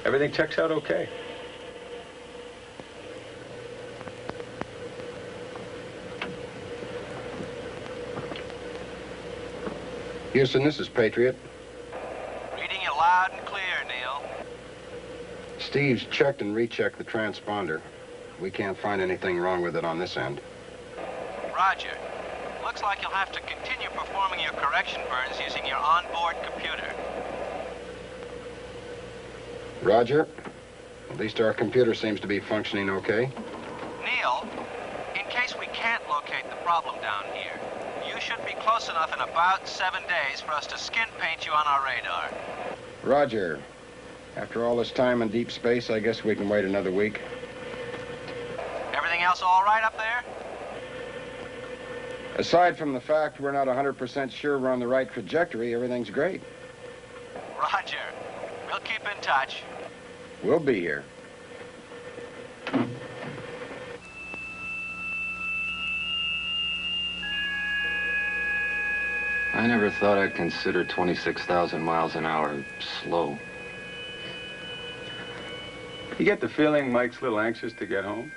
Everything checks out okay. Houston, this is Patriot. Reading you loud and clear, Neil. Steve's checked and rechecked the transponder. We can't find anything wrong with it on this end. Roger. Looks like you'll have to continue performing your correction burns using your onboard computer. Roger. At least our computer seems to be functioning okay. Neil, in case we can't locate the problem down here, you should be close enough in about 7 days for us to skin paint you on our radar. Roger. After all this time in deep space, I guess we can wait another week. Everything else all right up there? Aside from the fact we're not 100% sure we're on the right trajectory, everything's great. Roger. We'll keep in touch. We'll be here. I never thought I'd consider 26,000 miles an hour slow. You get the feeling Mike's a little anxious to get home?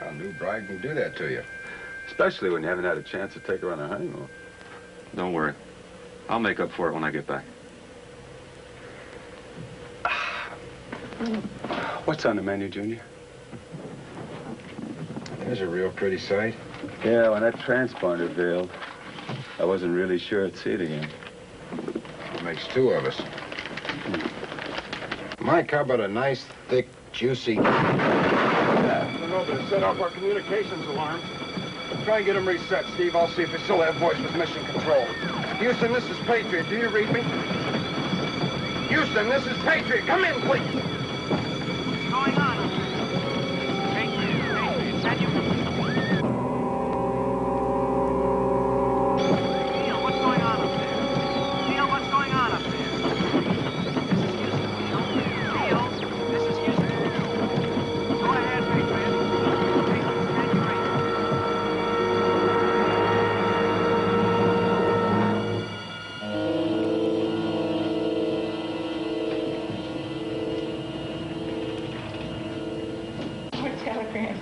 A new bride can do that to you. Especially when you haven't had a chance to take her on a honeymoon. Don't worry. I'll make up for it when I get back. What's on the menu, Junior? There's a real pretty sight. Yeah, when that transponder failed, I wasn't really sure I'd see it again. It makes two of us. Mike, how about a nice, thick, juicy... Yeah, run over to set off our communications alarms. Try and get them reset, Steve. I'll see if we still have voice with mission control. Houston, this is Patriot. Do you read me? Houston, this is Patriot. Come in, please. What's going on? Patriot, can you... Neil, what's going on up there? Neil, what's going on up there? This is Houston, Neil. Neil, this is Houston. Go ahead, Patriot. Patriot, can you read? Telegram.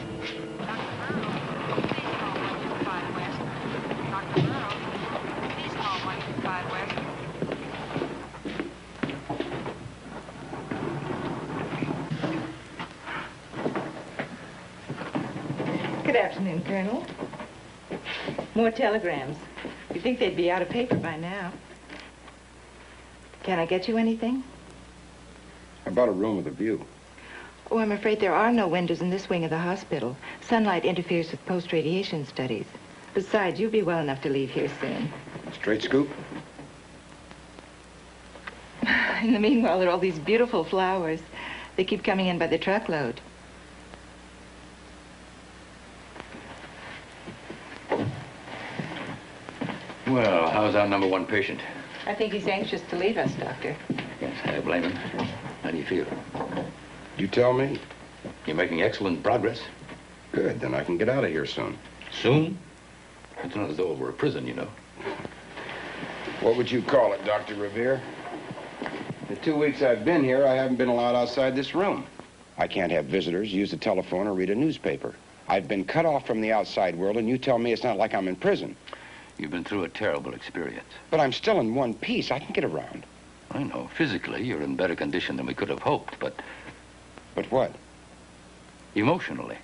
Good afternoon, Colonel. More telegrams. You'd think they'd be out of paper by now. Can I get you anything? How about a room with a view? Oh, I'm afraid there are no windows in this wing of the hospital. Sunlight interferes with post-radiation studies. Besides, you'll be well enough to leave here soon. Straight scoop? In the meanwhile, there are all these beautiful flowers. They keep coming in by the truckload. Well, how's our #1 patient? I think he's anxious to leave us, Doctor. Yes, I blame him. How do you feel? You tell me. You're making excellent progress. Good, then I can get out of here soon. Soon? It's not as though it were a prison, you know. What would you call it, Dr. Revere? The 2 weeks I've been here, I haven't been allowed outside this room. I can't have visitors, use the telephone, or read a newspaper. I've been cut off from the outside world, and you tell me it's not like I'm in prison. You've been through a terrible experience. But I'm still in one piece. I can get around. I know. Physically, you're in better condition than we could have hoped, but... But what? Emotionally.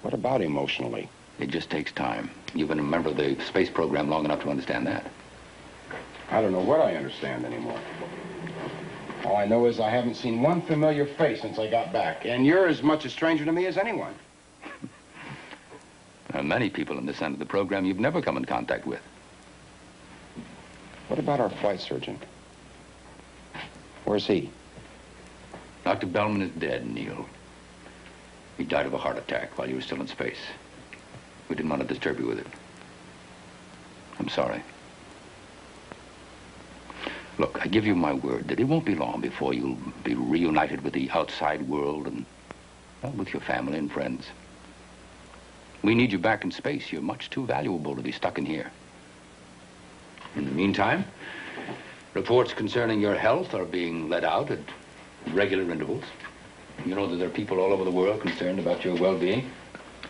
What about emotionally? It just takes time. You've been a member of the space program long enough to understand that. I don't know what I understand anymore. All I know is I haven't seen one familiar face since I got back, and you're as much a stranger to me as anyone. There are many people in this end of the program you've never come in contact with. What about our flight surgeon? Where's he? Dr. Bellman is dead, Neil. He died of a heart attack while you were still in space. We didn't want to disturb you with it. I'm sorry. Look, I give you my word that it won't be long before you'll be reunited with the outside world and, well, with your family and friends. We need you back in space. You're much too valuable to be stuck in here. In the meantime, Reports concerning your health are being let out at regular intervals. You know that there are people all over the world concerned about your well-being.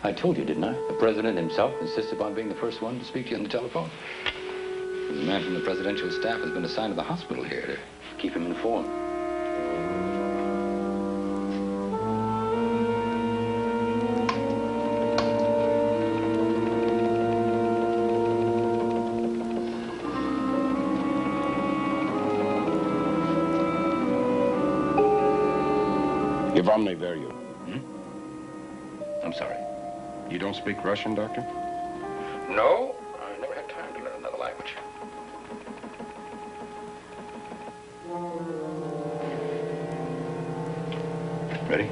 I told you, didn't I? The president himself insists upon being the first one to speak to you on the telephone. There's a man from the presidential staff has been assigned to the hospital here to keep him informed. Вам не верю. I'm sorry. You don't speak Russian, Doctor? No, I never had time to learn another language. Ready?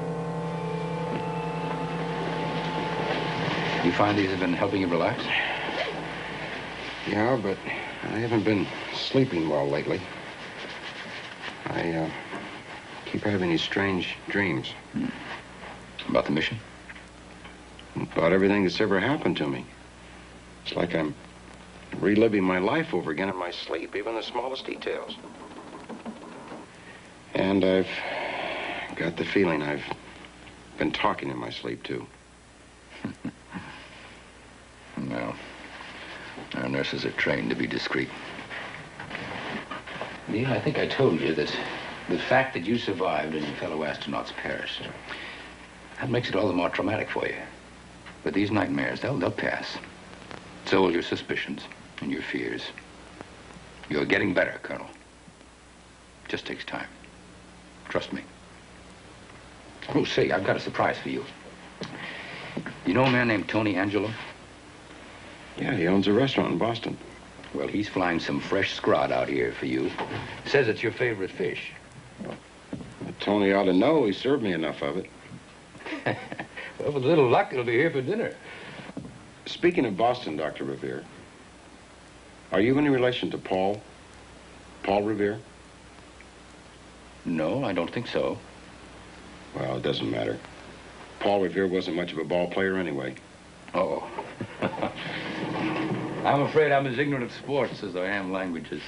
You find these have been helping you relax? Yeah, but I haven't been sleeping well lately. I keep having these strange dreams. About the mission? About everything that's ever happened to me. It's like I'm reliving my life over again in my sleep, even the smallest details. And I've got the feeling I've been talking in my sleep, too. No. Our nurses are trained to be discreet. Neil, I think I told you that the fact that you survived and your fellow astronauts perished, that makes it all the more traumatic for you. But these nightmares, they'll pass. So will your suspicions and your fears. You're getting better, Colonel. Just takes time. Trust me. Oh, say, I've got a surprise for you. You know a man named Tony Angelo? Yeah, he owns a restaurant in Boston. Well, he's flying some fresh scrod out here for you. Says it's your favorite fish. Tony ought to know. He served me enough of it. Well, with a little luck, it'll be here for dinner. Speaking of Boston, Dr. Revere, are you any relation to Paul Revere? No, I don't think so. Well, it doesn't matter. Paul Revere wasn't much of a ball player anyway. Oh. I'm afraid I'm as ignorant of sports as I am languages.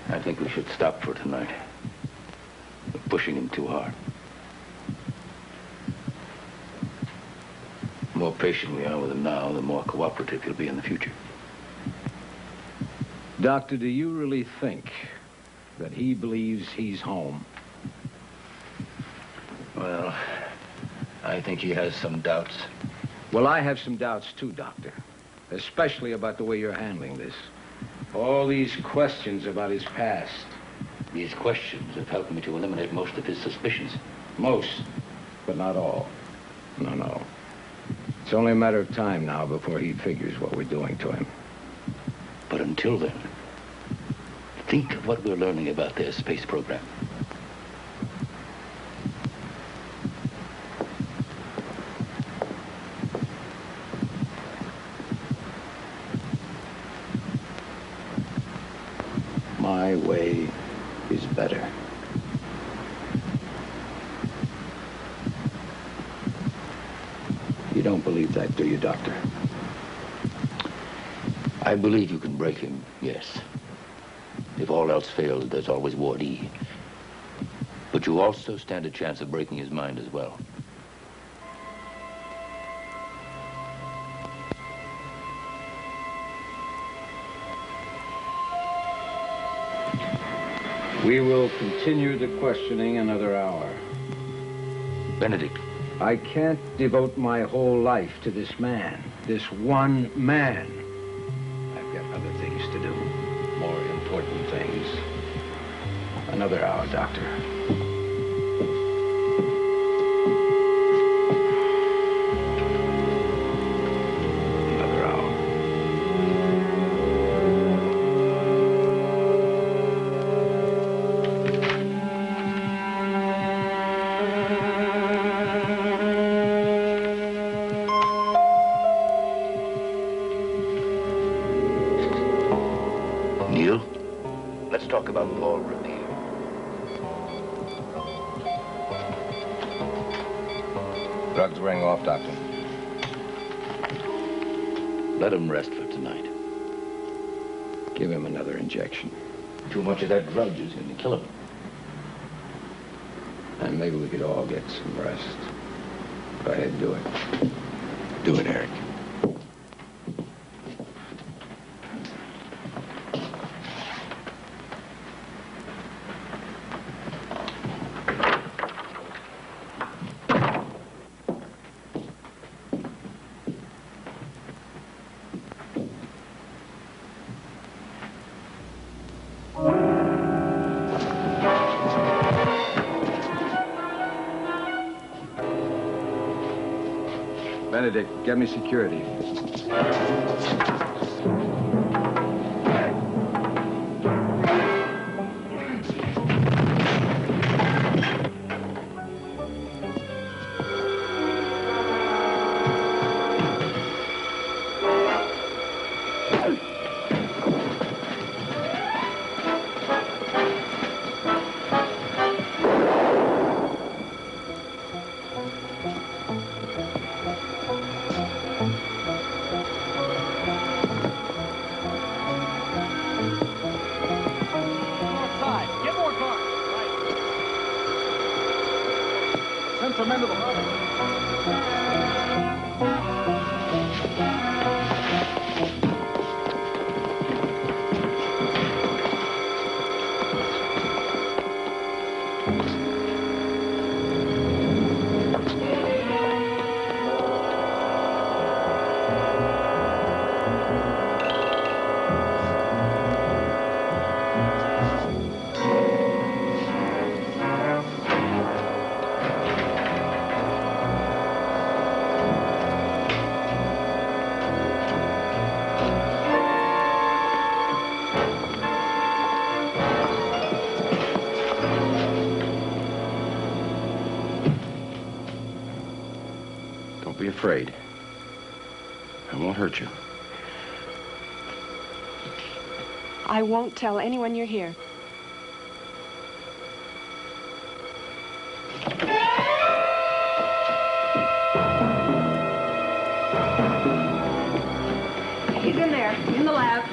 I think we should stop for tonight. We're pushing him too hard. The more patient we are with him now, the more cooperative he'll be in the future. Doctor, do you really think that he believes he's home? Well, I think he has some doubts. Well, I have some doubts too, Doctor. Especially about the way you're handling this. All these questions about his past. These questions have helped me to eliminate most of his suspicions. Most, but not all. No. It's only a matter of time now before he figures what we're doing to him. But until then, think of what we're learning about their space program. My way is better. You don't believe that, do you, Doctor? I believe you can break him, yes. If all else failed, there's always Ward E. But you also stand a chance of breaking his mind as well. We will continue the questioning another hour. Benedict. I can't devote my whole life to this man, this one man. I've got other things to do, more important things. Another hour, Doctor. Another hour. Neil, let's talk about Paul Revere. Drugs wearing off, Doctor. Let him rest for tonight. Give him another injection. Too much of that drug is going to kill him. And maybe we could all get some rest. Go ahead, do it. Do it, Eric. Benedict, get me security. Don't be afraid. I won't hurt you. I won't tell anyone you're here. He's in there, in the lab.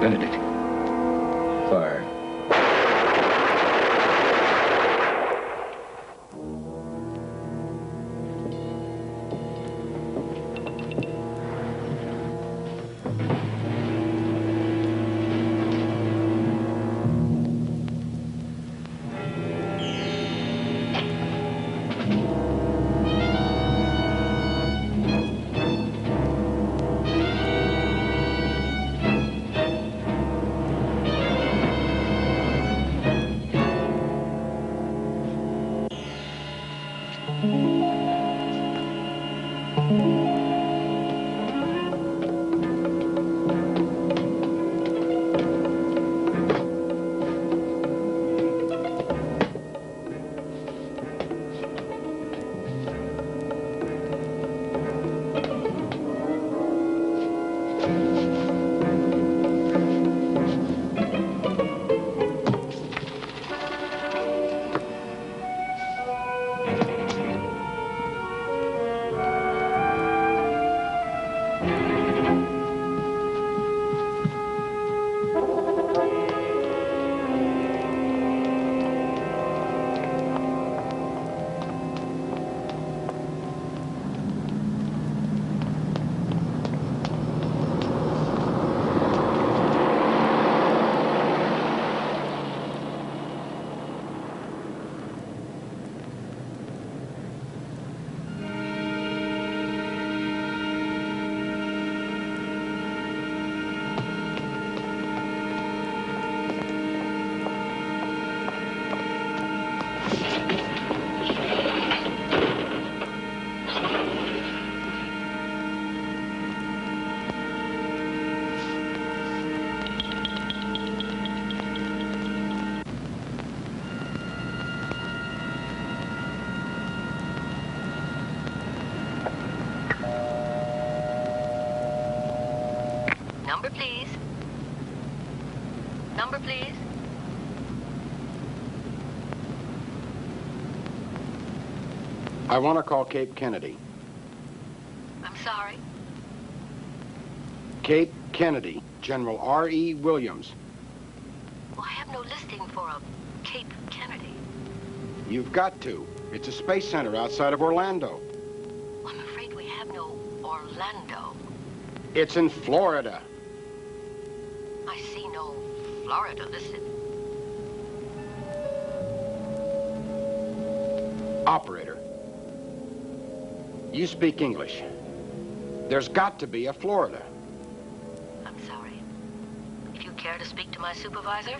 Benedict. Fire. Number, please. Number, please. I want to call Cape Kennedy. I'm sorry. Cape Kennedy, General R.E. Williams. Well, I have no listing for a Cape Kennedy. You've got to. It's a space center outside of Orlando. I'm afraid we have no Orlando. It's in Florida. I see no Florida listed. Operator. You speak English. There's got to be a Florida. I'm sorry. If you care to speak to my supervisor?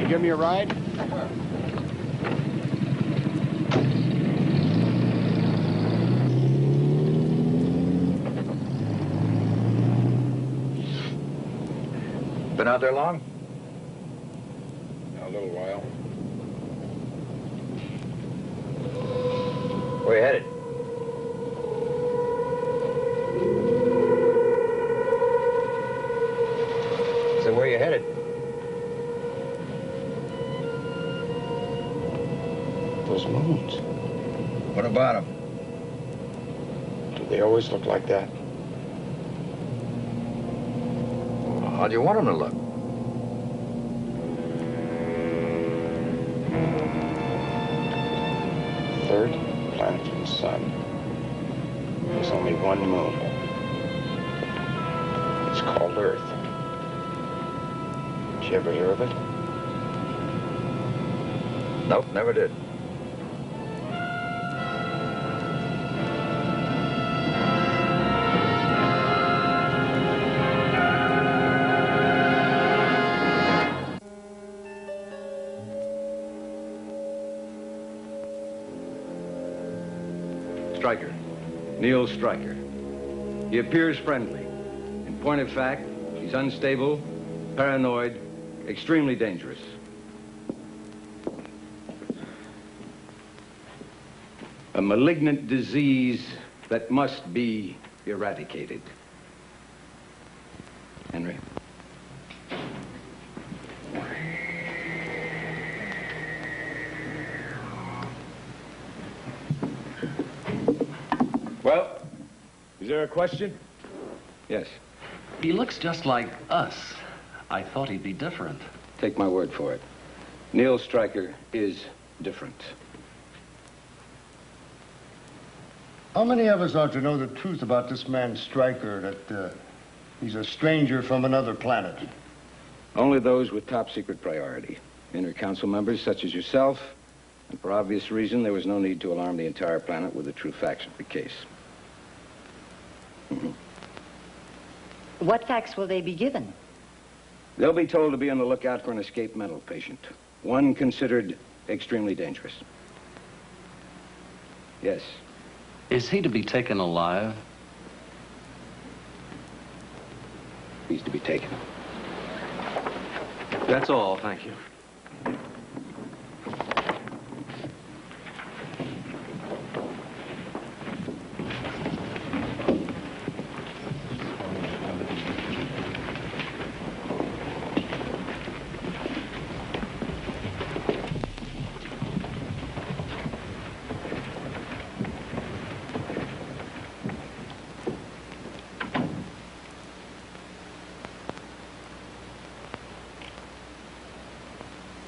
Give me a ride? Been out there long? A little while. Where you headed? So where you headed? Those moons. What about them? Do they always look like that? How do you want them to look? Third planet from the sun. There's only one moon. It's called Earth. Did you ever hear of it? Nope, never did. Stryker. Neil Stryker. He appears friendly. In point of fact, he's unstable, paranoid, extremely dangerous. A malignant disease that must be eradicated. Henry. Well, is there a question? Yes. He looks just like us. I thought he'd be different. Take my word for it. Neil Stryker is different. How many of us ought to know the truth about this man Stryker, that he's a stranger from another planet? Only those with top secret priority. Inner council members such as yourself. And for obvious reason, there was no need to alarm the entire planet with the true facts of the case. What facts will they be given? They'll be told to be on the lookout for an escaped mental patient. One considered extremely dangerous. Yes. Is he to be taken alive? He's to be taken. That's all, thank you.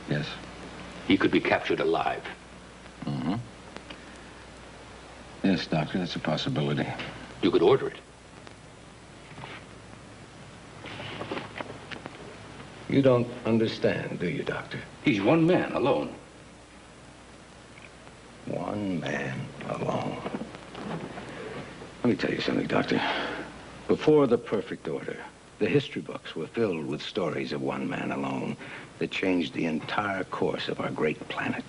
Yes. He could be captured alive. Mm-hmm. Yes. Yes, Doctor, that's a possibility. You could order it. You don't understand, do you, Doctor? He's one man alone. One man alone. Let me tell you something, Doctor. Before the perfect order, the history books were filled with stories of one man alone that changed the entire course of our great planet.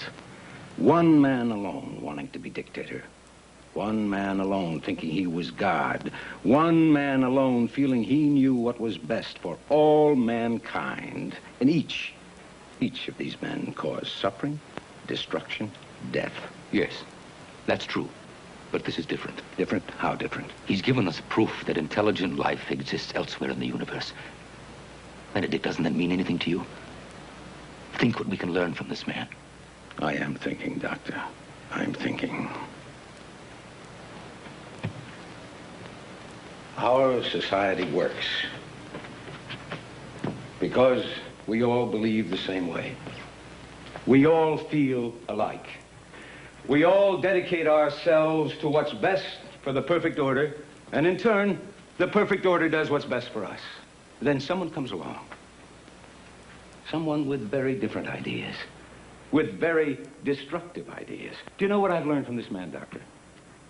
One man alone wanting to be dictator. One man alone thinking he was God. One man alone feeling he knew what was best for all mankind. And each of these men caused suffering, destruction, death. Yes, that's true. But this is different. Different? How different? He's given us proof that intelligent life exists elsewhere in the universe. Benedict, doesn't that mean anything to you? Think what we can learn from this man. I am thinking, Doctor. I'm thinking. Our society works because we all believe the same way. We all feel alike. We all dedicate ourselves to what's best for the perfect order, and in turn, the perfect order does what's best for us. Then someone comes along. Someone with very different ideas, with very destructive ideas. Do you know what I've learned from this man, Doctor?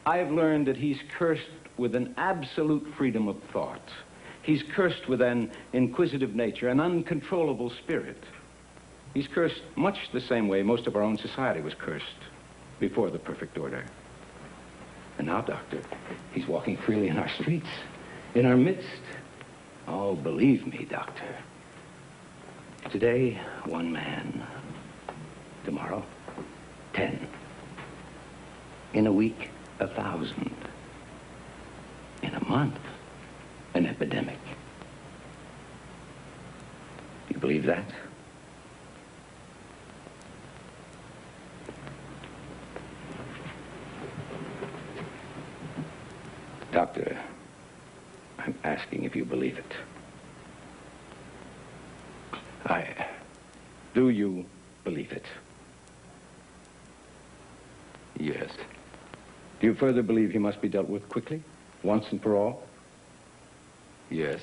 I've learned that he's cursed with an absolute freedom of thought. He's cursed with an inquisitive nature, an uncontrollable spirit. He's cursed much the same way most of our own society was cursed before the perfect order. And now, Doctor, he's walking freely in our streets, in our midst. Oh, believe me, Doctor. Today, one man. Tomorrow, 10. In a week, 1,000. In a month, an epidemic. Do you believe that? Doctor, I'm asking if you believe it. Do you believe it? Yes. Do you further believe he must be dealt with quickly, once and for all? Yes.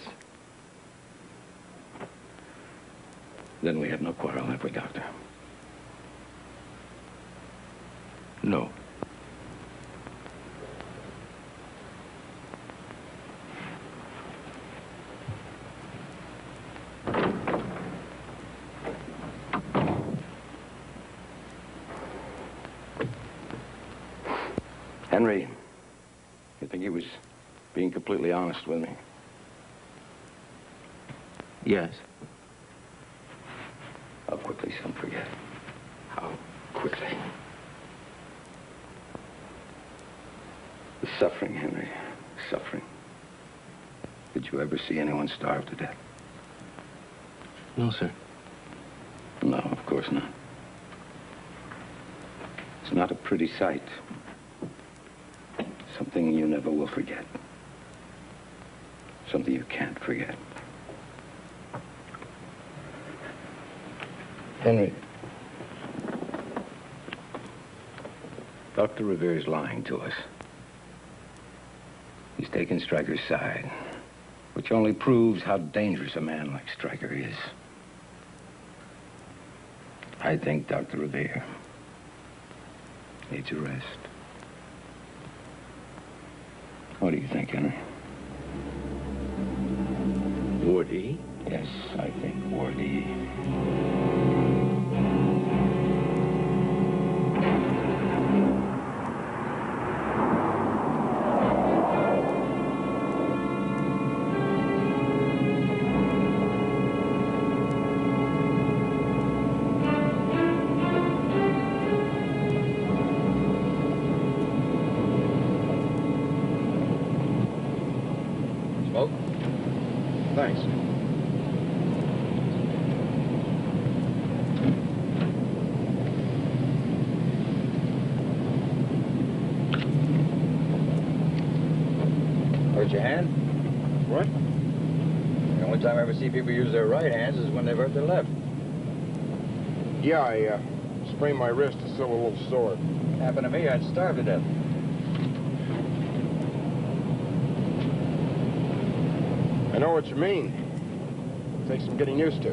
Then we have no quarrel, have we, Doctor? No. Henry, you think he was being completely honest with me? Yes. How quickly some forget. How quickly. The suffering, Henry. Suffering. Did you ever see anyone starve to death? No, sir. No, of course not. It's not a pretty sight. Something you never will forget. Something you can't forget. Henry. Dr. Revere's lying to us. He's taken Stryker's side, which only proves how dangerous a man like Stryker is. I think Dr. Revere needs a rest. What do you think, Henry? Would he? Yes, I think would he. Thanks. Hurt your hand? What? The only time I ever see people use their right hands is when they've hurt their left. Yeah, I sprained my wrist. It's still a little sore. Happened to me, I'd starve to death. I know what you mean. Takes some getting used to.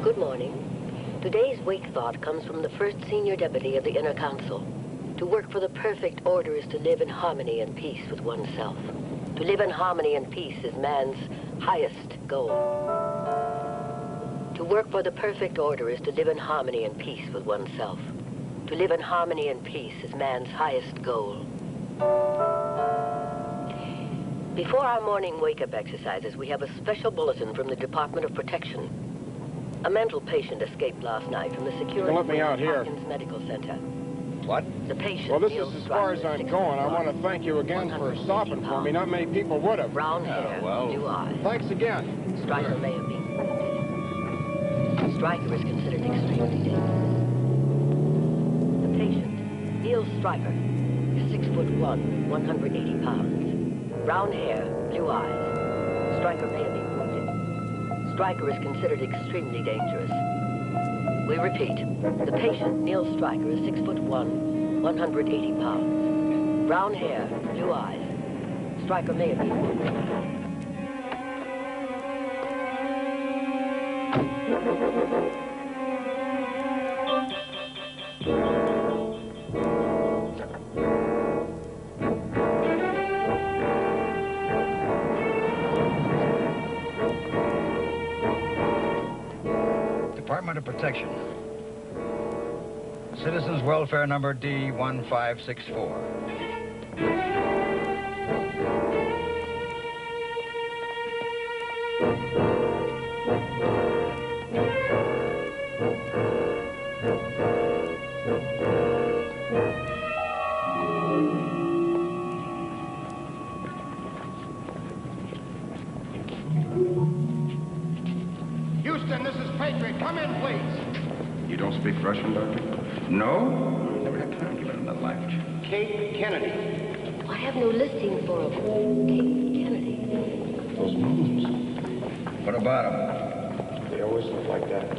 Good morning. Today's wake thought comes from the first senior deputy of the Inner Council. To work for the perfect order is to live in harmony and peace with oneself. To live in harmony and peace is man's highest goal. To work for the perfect order is to live in harmony and peace with oneself. To live in harmony and peace is man's highest goal. Before our morning wake-up exercises, we have a special bulletin from the Department of Protection. A mental patient escaped last night from the security Let me out here. Hopkins Medical Center. What? The patient. Well, this is as far as I'm going. I want to thank you again for stopping for me. Not many people would have. Brown hair, blue eyes. Thanks again. Stryker may have been wounded. Stryker is considered extremely dangerous. The patient, Neil Stryker, is 6'1", 180 pounds. Brown hair, blue eyes. Stryker may have been wounded. Stryker is considered extremely dangerous. We repeat, the patient, Neil Stryker, is 6'1", 180 pounds. Brown hair, blue eyes. Stryker may have been wounded. Department of Protection. Citizens Welfare Number D1564. Houston, this is Patriot. Come in, please. You don't speak Russian, Doctor? No? Never had time to learn that language. Kate Kennedy. I have no listing for a Kate Kennedy. Those moons. What about them? They always look like that.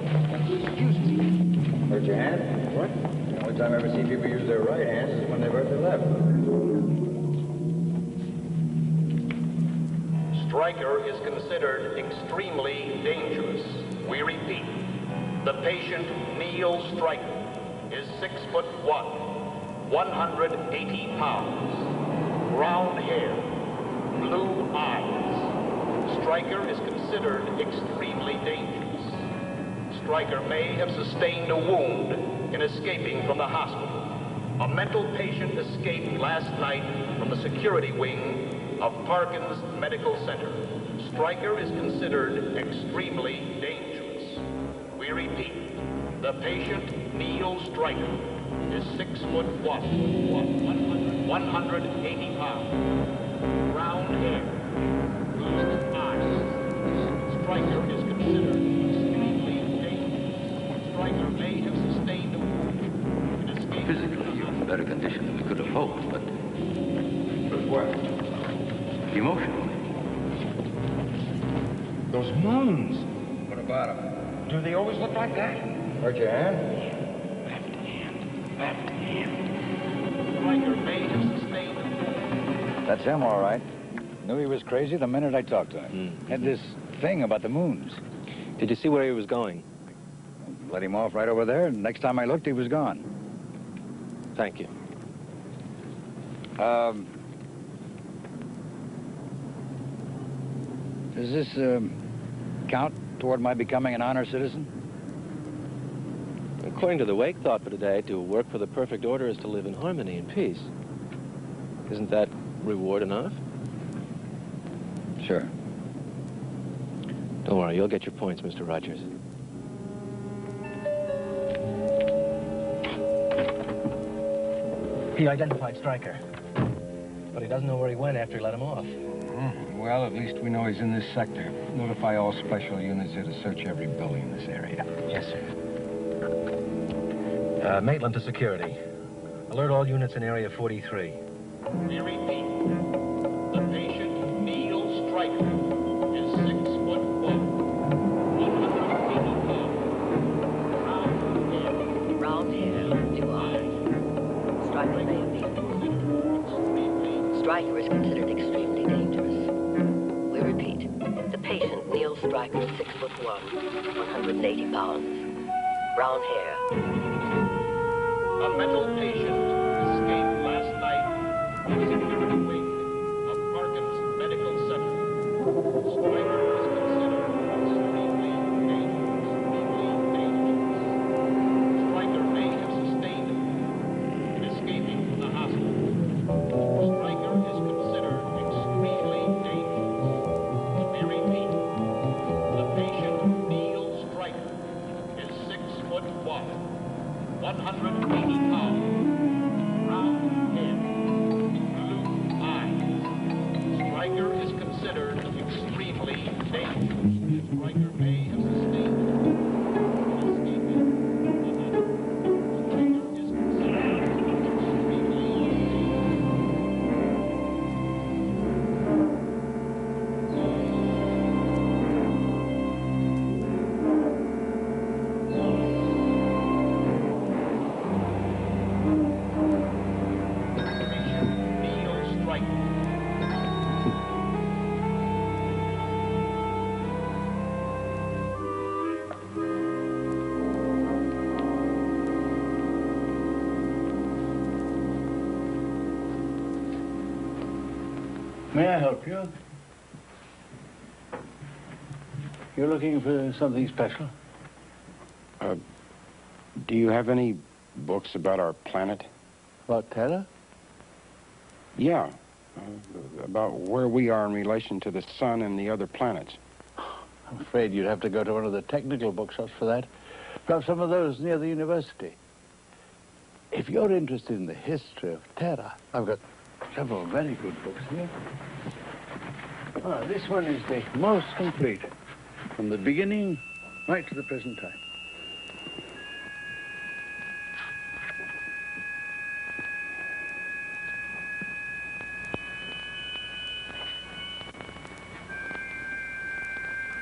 Hurt your hand? What? The only time I ever see people use their right hands is when they've hurt their left. Stryker is considered extremely dangerous. We repeat, the patient, Neil Stryker, is 6'1", 180 pounds, brown hair, blue eyes. Stryker is considered extremely dangerous. Stryker may have sustained a wound in escaping from the hospital. A mental patient escaped last night from the security wing of Parkins Medical Center. Stryker is considered extremely dangerous. We repeat, the patient, Neil Stryker, is 6'1", 180 pounds, brown hair, blue eyes. Stryker is considered extremely dangerous. Stryker may have sustained a wound in escaping. Physically, you're in better condition than we could have hoped, but What? emotionally. Those moons. What about them? Do they always look like that? Hurt your hand? Stryker may have sustained a wound. That's him, all right. Knew he was crazy the minute I talked to him. Had this thing about the moons. Did you see where he was going? Let him off right over there, and next time I looked, he was gone. Thank you. Does this count toward my becoming an honor citizen? According to the wake thought for today, to work for the perfect order is to live in harmony and peace. Isn't that reward enough? Sure. Don't worry, you'll get your points, Mr. Rogers. He identified Stryker, but he doesn't know where he went after he let him off. Well, at least we know he's in this sector. Notify all special units here to search every building in this area. Yes, sir. Maitland to security. Alert all units in Area 43. We repeat, the patient, Neil Stryker, is 6'1", 180 pounds, Brown hair, blue eyes. Stryker may have been wounded. Stryker is considered extremely dangerous. We repeat, the patient, Neil Stryker, 6'1", 180 pounds. Brown hair. A mental patient escaped last night from security wing of Parkin's Medical Center. Stryker is considered extremely dangerous. Stryker may have sustained a wound in escaping from the hospital. Stryker is considered extremely dangerous. We repeat, the patient, Neil Stryker, is 6'1", 180 pounds, brown hair, blue eyes. Stryker is considered extremely dangerous. Stryker may have sustained escaping from the hospital. Stryker is considered extremely May I help you? You're looking for something special? Do you have any books about our planet? About Terra? Yeah. About where we are in relation to the sun and the other planets. I'm afraid you'd have to go to one of the technical bookshops for that. Perhaps some of those near the university. If you're interested in the history of Terra, I've got several very good books here. This one is the most complete, from the beginning right to the present time.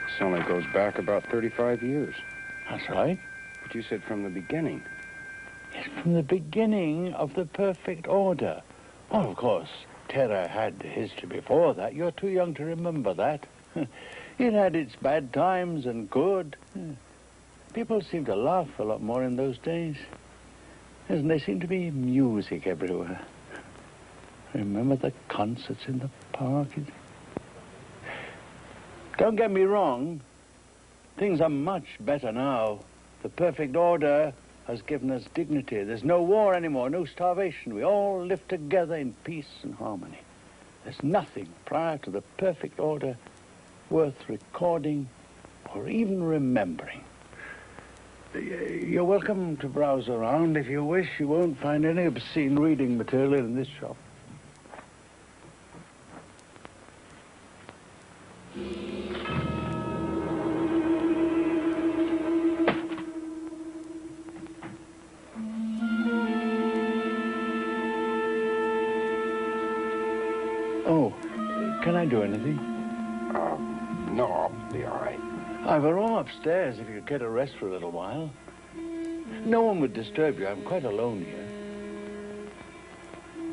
This only goes back about 35 years. That's right. But you said from the beginning. Yes, from the beginning of the perfect order. Oh, of course, Terra had history before that. You're too young to remember that. It had its bad times and good. People seemed to laugh a lot more in those days. And there seemed to be music everywhere. Remember the concerts in the park? Don't get me wrong. Things are much better now. The perfect order has given us dignity. There's no war anymore, no starvation. We all live together in peace and harmony. There's nothing prior to the perfect order worth recording or even remembering. You're welcome to browse around if you wish. You won't find any obscene reading material in this shop. Oh, can I do anything? No, I'll be all right. I've a room upstairs if you care to rest for a little while. No one would disturb you. I'm quite alone here.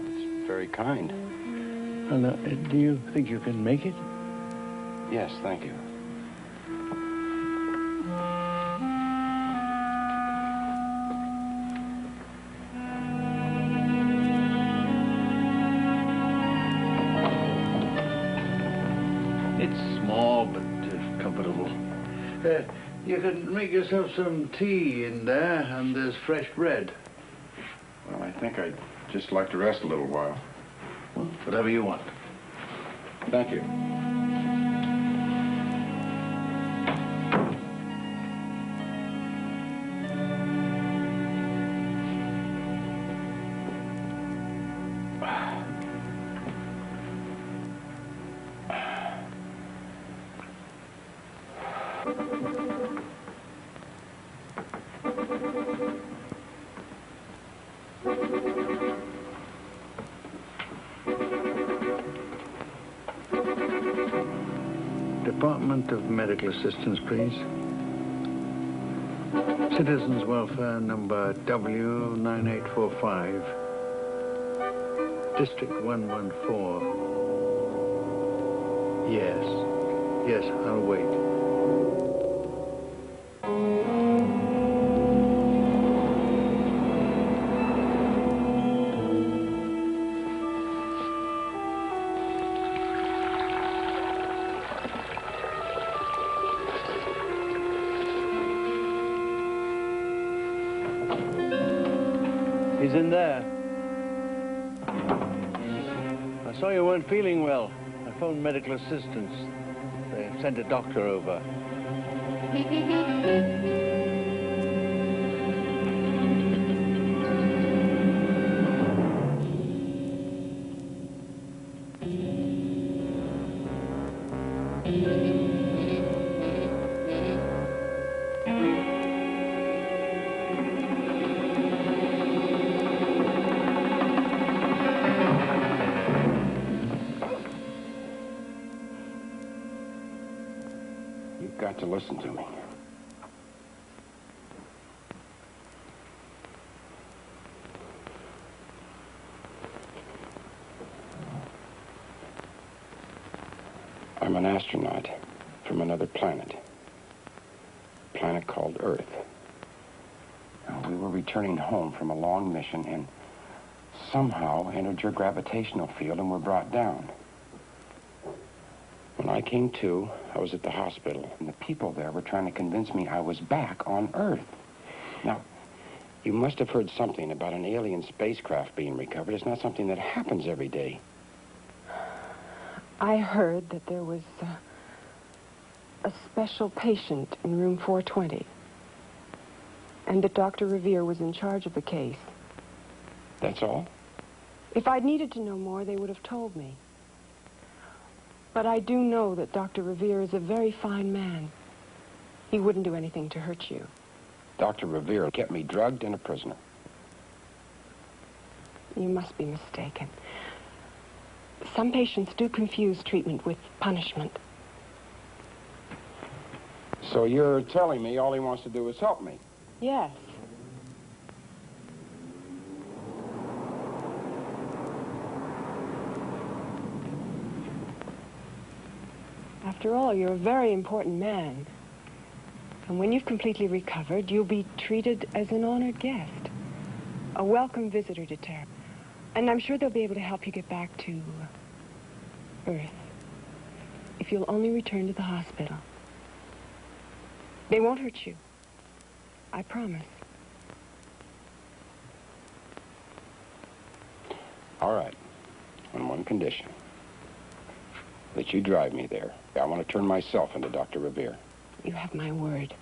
It's very kind. Well, do you think you can make it? Yes, thank you. It's small, but comfortable. You can make yourself some tea in there, and there's fresh bread. Well, I think I'd just like to rest a little while. Well, whatever you want. Thank you. Department of Medical Assistance, please. Citizens Welfare number W9845. District 114. Yes. Yes, I'll wait. He's in there. I saw you weren't feeling well. I phoned medical assistance. They sent a doctor over. You've got to listen to me. I'm an astronaut from another planet. A planet called Earth. Now, we were returning home from a long mission and somehow entered your gravitational field and were brought down. When I came to, I was at the hospital, and the people there were trying to convince me I was back on Earth. Now, you must have heard something about an alien spacecraft being recovered. It's not something that happens every day. I heard that there was a special patient in room 420, and that Dr. Revere was in charge of the case. That's all? If I'd needed to know more, they would have told me. But I do know that Dr. Revere is a very fine man. He wouldn't do anything to hurt you. Dr. Revere kept me drugged and a prisoner. You must be mistaken. Some patients do confuse treatment with punishment. So you're telling me all he wants to do is help me? Yes. After all, you're a very important man. And when you've completely recovered, you'll be treated as an honored guest. A welcome visitor to Terra. And I'm sure they'll be able to help you get back to Earth. If you'll only return to the hospital. They won't hurt you. I promise. All right. On one condition. That you drive me there. I want to turn myself into Dr. Revere. You have my word.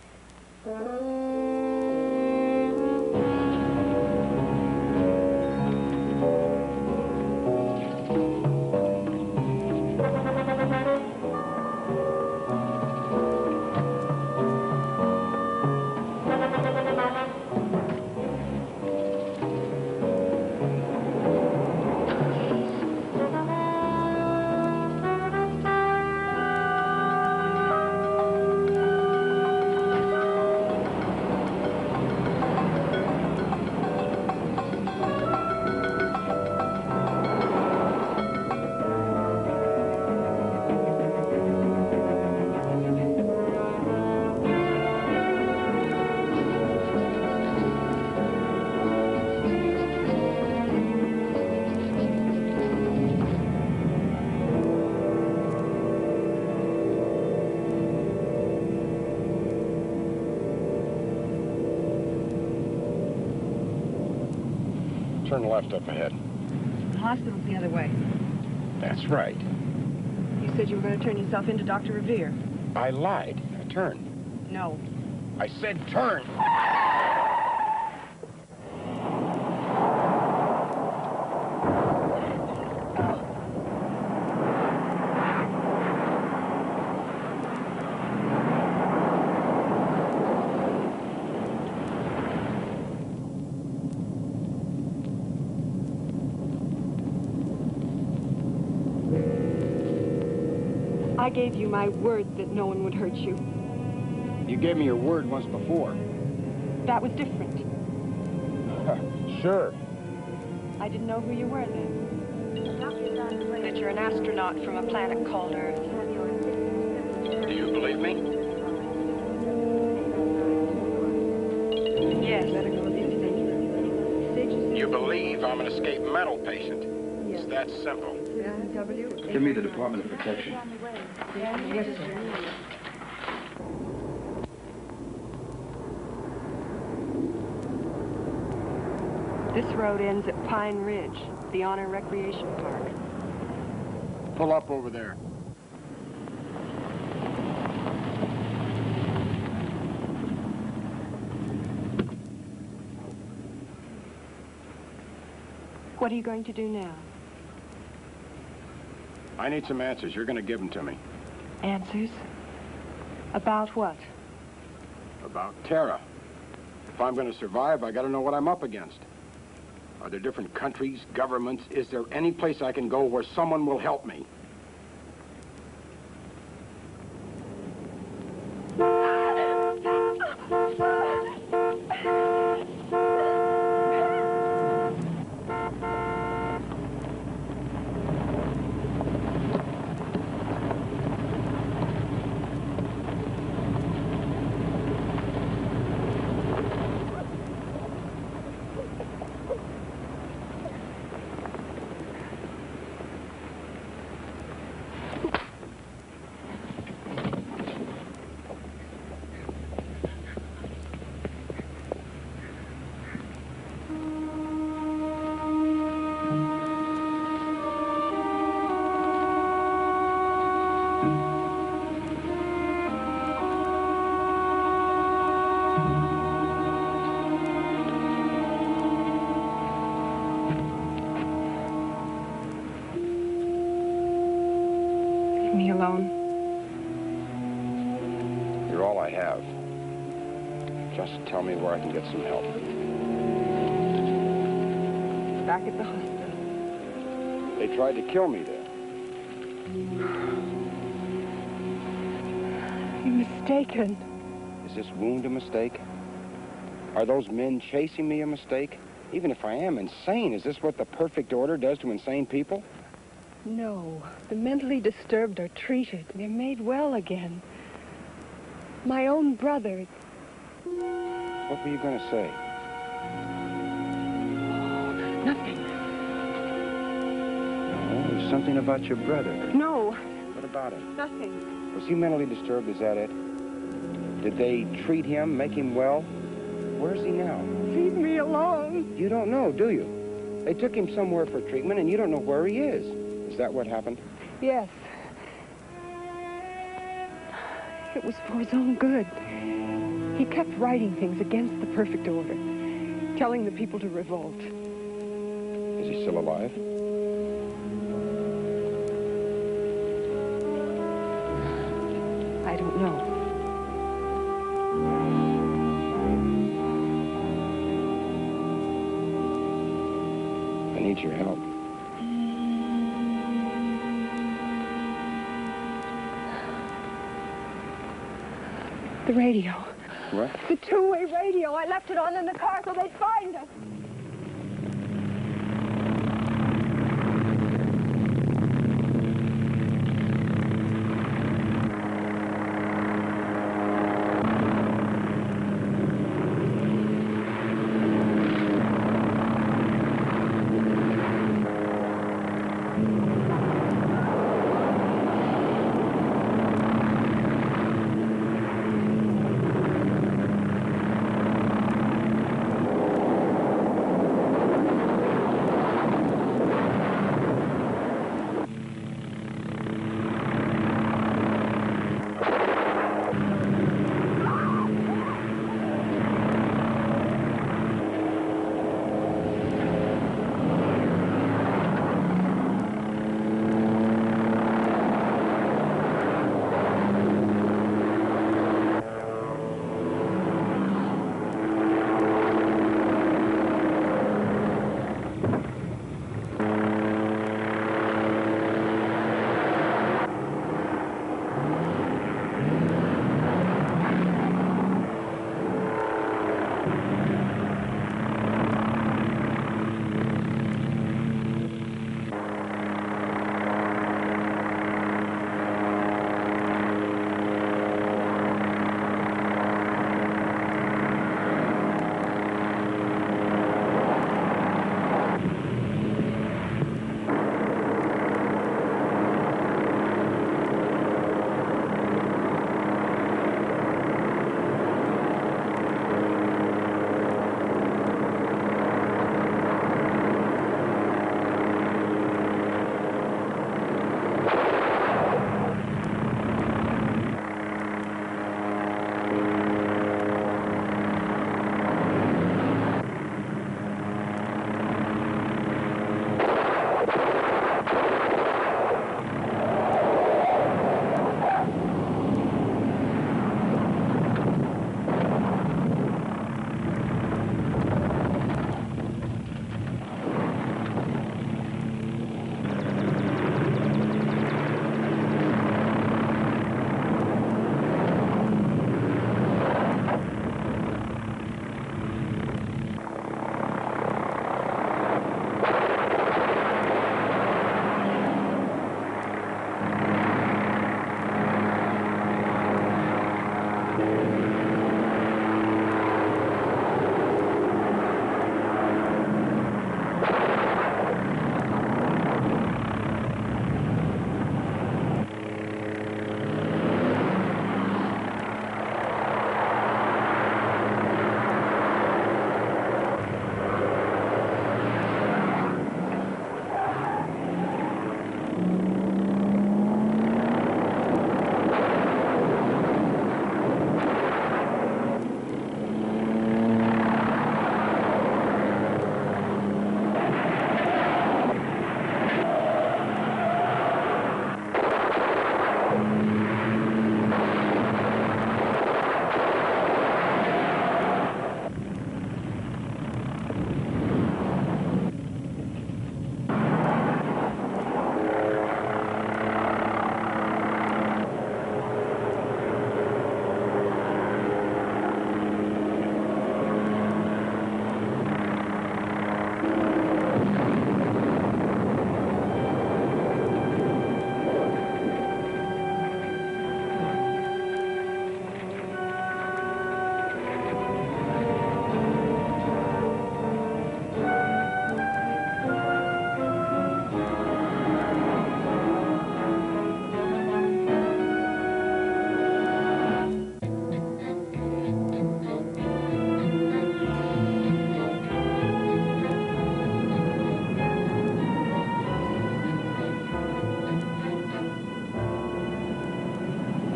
Turn left up ahead. The hospital's the other way. That's right. You said you were going to turn yourself into Dr. Revere. I lied. I turned. No. I said turn. I gave you my word that no one would hurt you. You gave me your word once before. That was different. Sure. I didn't know who you were then. That you're an astronaut from a planet called Earth. Do you believe me? Yes. You believe I'm an escaped mental patient. It's that simple. Give me the Department of Protection. Yes, sir. This road ends at Pine Ridge, the Honor Recreation Park. Pull up over there. What are you going to do now? I need some answers. You're going to give them to me. Answers? About what? About Terra. If I'm going to survive, I got to know what I'm up against. Are there different countries, governments? Is there any place I can go where someone will help me? Me alone. You're all I have. Just tell me where I can get some help. Back at the hospital. They tried to kill me there. You're mistaken. Is this wound a mistake? Are those men chasing me a mistake? Even if I am insane, is this what the perfect order does to insane people? No. The mentally disturbed are treated. They're made well again. My own brother. What were you going to say? Nothing. Oh, there's something about your brother. No. What about him? Nothing. Was he mentally disturbed? Is that it? Did they treat him, make him well? Where's he now? Leave me alone. You don't know, do you? They took him somewhere for treatment, and you don't know where he is. Is that what happened? Yes. It was for his own good. He kept writing things against the perfect order, telling the people to revolt. Is he still alive? I don't know. I need your help. The radio. What? The two-way radio. I left it on in the car so they'd find us.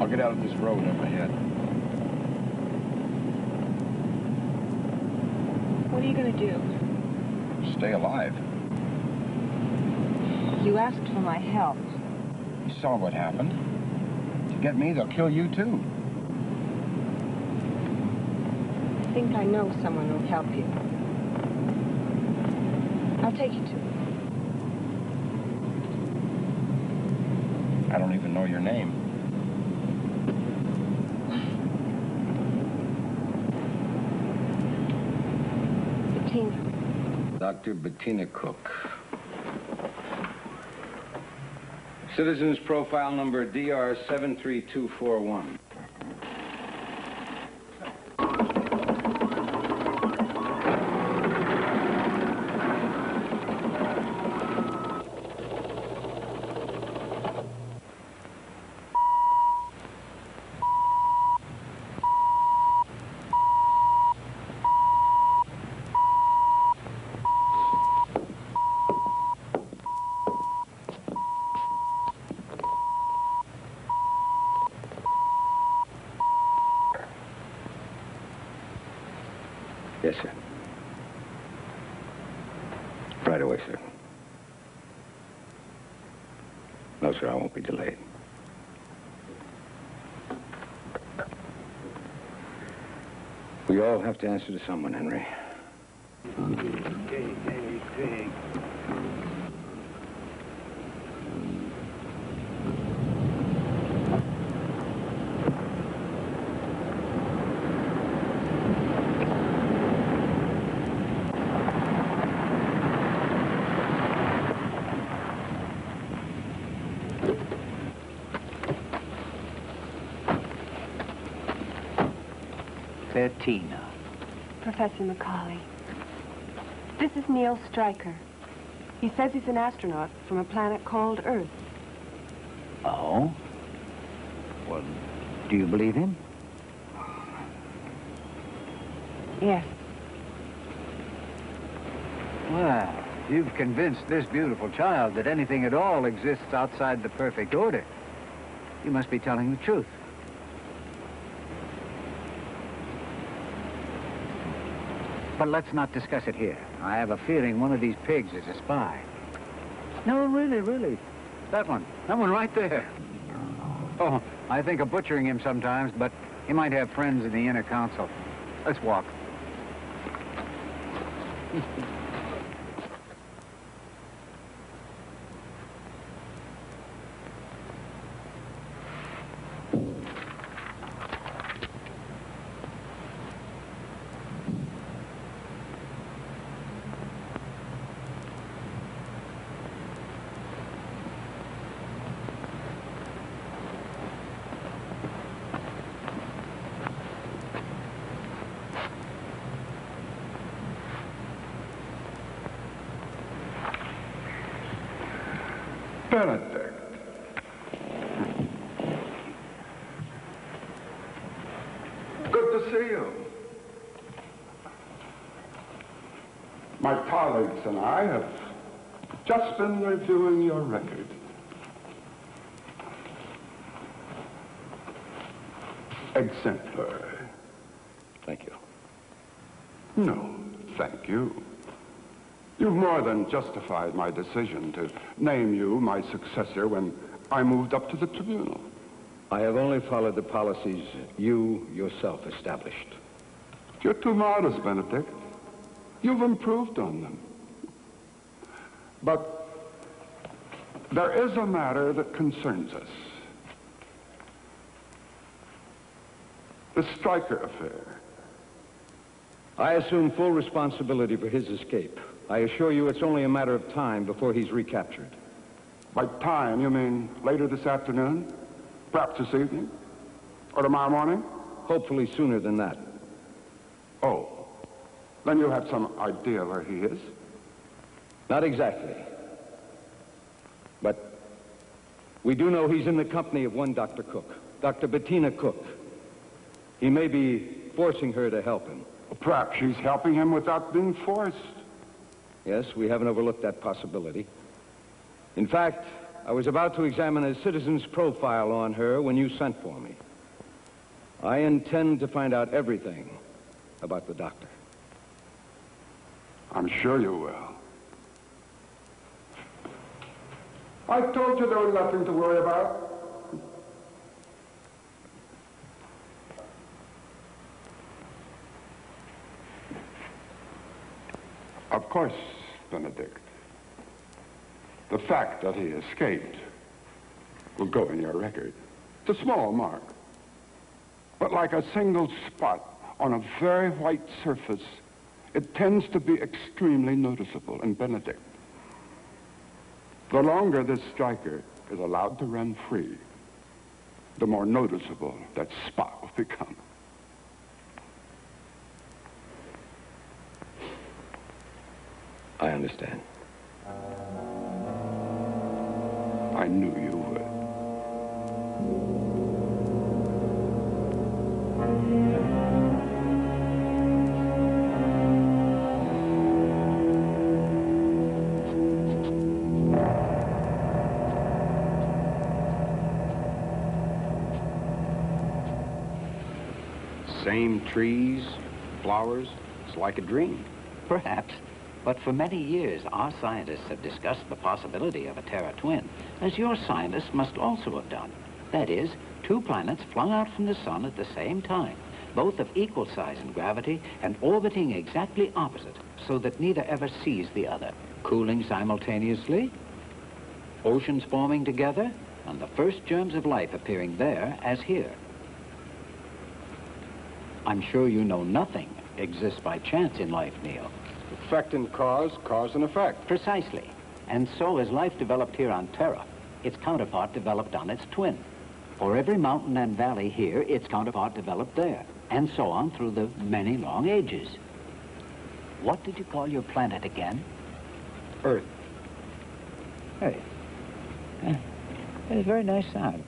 I'll get out of this road up ahead. What are you going to do? Stay alive. You asked for my help. You saw what happened. To get me, they'll kill you too. I think I know someone who'll help you. I'll take you to him. I don't even know your name. Bettina. Dr. Bettina Cook. Citizen's profile number DR 73241. Yes, sir. Right away, sir. No, sir, I won't be delayed. We all have to answer to someone, Henry. Dig. 13. Professor Macaulay. This is Neil Stryker. He says he's an astronaut from a planet called Earth. Oh? Well, do you believe him? Yes. Well, you've convinced this beautiful child that anything at all exists outside the perfect order. You must be telling the truth. But let's not discuss it here. I have a feeling one of these pigs is a spy. No, really. That one right there. Oh, I think of butchering him sometimes, but he might have friends in the inner council. Let's walk. Benedict. Good to see you. My colleagues and I have just been reviewing your record. Exemplary. Thank you. No, thank you. You've more than justified my decision to name you my successor when I moved up to the tribunal. I have only followed the policies you yourself established. You're too modest, Benedict. You've improved on them. But there is a matter that concerns us. The Stryker affair. I assume full responsibility for his escape. I assure you it's only a matter of time before he's recaptured. By time, you mean later this afternoon? Perhaps this evening? Or tomorrow morning? Hopefully sooner than that. Oh. Then you have some idea where he is? Not exactly. But we do know he's in the company of one Dr. Cook, Dr. Bettina Cook. He may be forcing her to help him. Perhaps she's helping him without being forced. Yes, we haven't overlooked that possibility. In fact, I was about to examine a citizen's profile on her when you sent for me. I intend to find out everything about the doctor. I'm sure you will. I told you there was nothing to worry about. Of course, Benedict. The fact that he escaped will go in your record. It's a small mark. But like a single spot on a very white surface, it tends to be extremely noticeable. And Benedict, the longer this striker is allowed to run free, the more noticeable that spot will become. I understand. I knew you would. Same trees, flowers. It's like a dream. Perhaps. But for many years, our scientists have discussed the possibility of a Terra twin, as your scientists must also have done. That is, two planets flung out from the sun at the same time, both of equal size and gravity, and orbiting exactly opposite, so that neither ever sees the other. Cooling simultaneously, oceans forming together, and the first germs of life appearing there as here. I'm sure you know nothing exists by chance in life, Neil. Effect and cause, cause and effect. Precisely. And so as life developed here on Terra, its counterpart developed on its twin. For every mountain and valley here, its counterpart developed there. And so on through the many long ages. What did you call your planet again? Earth. Hey. That's a very nice sound.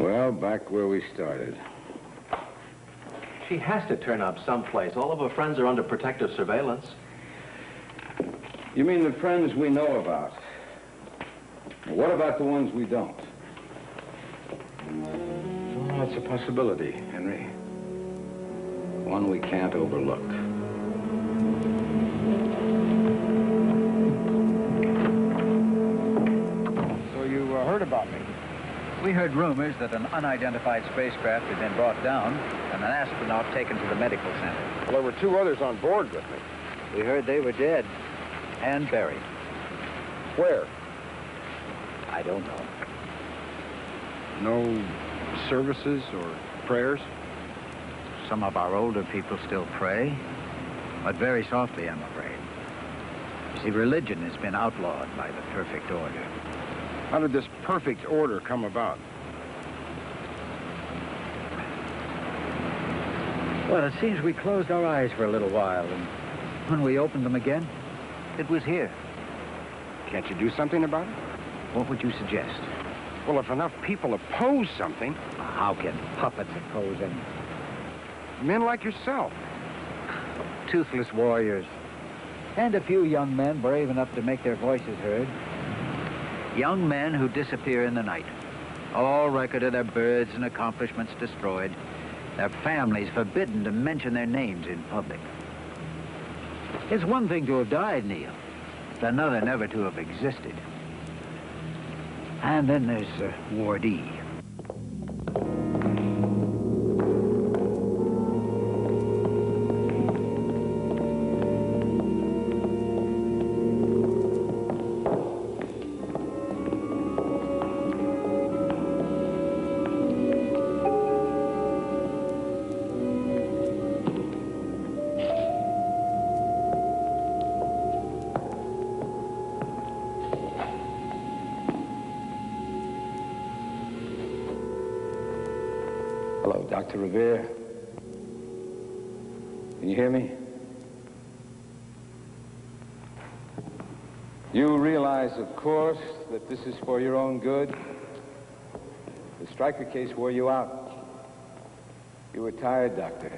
Well, back where we started. She has to turn up someplace. All of her friends are under protective surveillance. You mean the friends we know about? What about the ones we don't? Well, it's a possibility, Henry. One we can't overlook. So you heard about me? We heard rumors that an unidentified spacecraft had been brought down and an astronaut taken to the medical center. Well, there were two others on board with me. We heard they were dead and buried. Where? I don't know. No services or prayers? Some of our older people still pray, but very softly, I'm afraid. You see, religion has been outlawed by the perfect order. How did this perfect order come about? Well, it seems we closed our eyes for a little while, and when we opened them again, it was here. Can't you do something about it? What would you suggest? Well, if enough people oppose something... How can puppets oppose anything? Men like yourself. Toothless warriors. And a few young men brave enough to make their voices heard. Young men who disappear in the night. All record of their births and accomplishments destroyed. Their families forbidden to mention their names in public. It's one thing to have died, Neil. It's another never to have existed. And then there's Ward E. Hello, Dr. Revere. Can you hear me? You realize, of course, that this is for your own good. The Stryker case wore you out. You were tired, Doctor.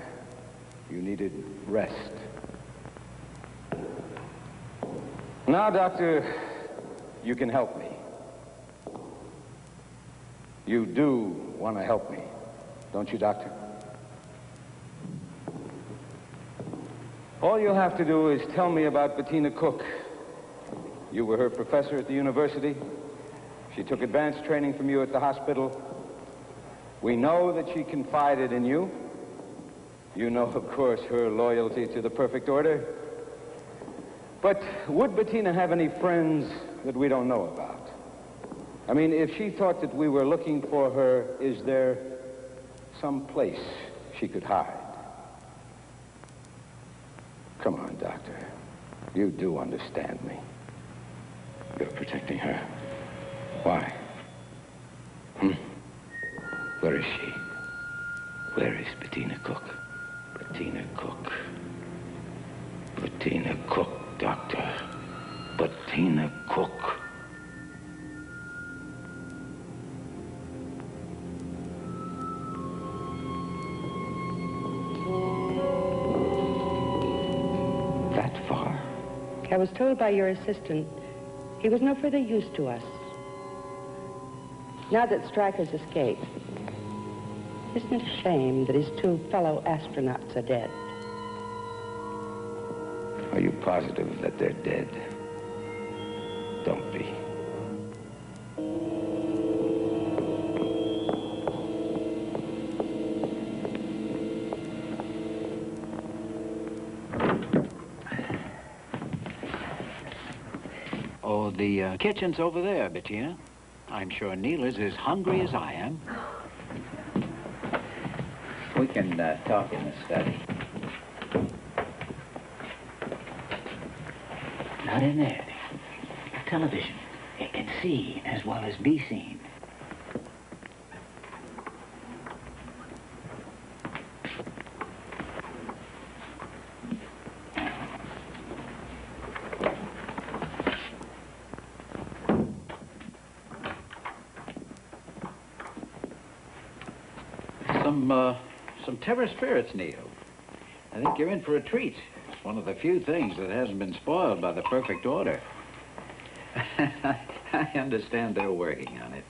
You needed rest. Now, Doctor, you can help me. You do want to help me, don't you, Doctor? All you'll have to do is tell me about Bettina Cook. You were her professor at the university. She took advanced training from you at the hospital. We know that she confided in you. You know, of course, her loyalty to the perfect order. But would Bettina have any friends that we don't know about? I mean, if she thought that we were looking for her, is there some place she could hide? Come on, Doctor. You do understand me. You're protecting her. Why? Where is she? Where is Bettina Cook? Bettina Cook. Bettina Cook, Doctor. Bettina Cook. That far? I was told by your assistant he was no further use to us. Now that Stryker's escaped, isn't it a shame that his two fellow astronauts are dead? Are you positive that they're dead? Don't be. Oh, the kitchen's over there, Bettina. I'm sure Neil is as hungry as I am. We can talk in the study. Not in there. Television. It can see as well as be seen. Some terra spirits, Neil. I think you're in for a treat. It's one of the few things that hasn't been spoiled by the perfect order. I understand they're working on it.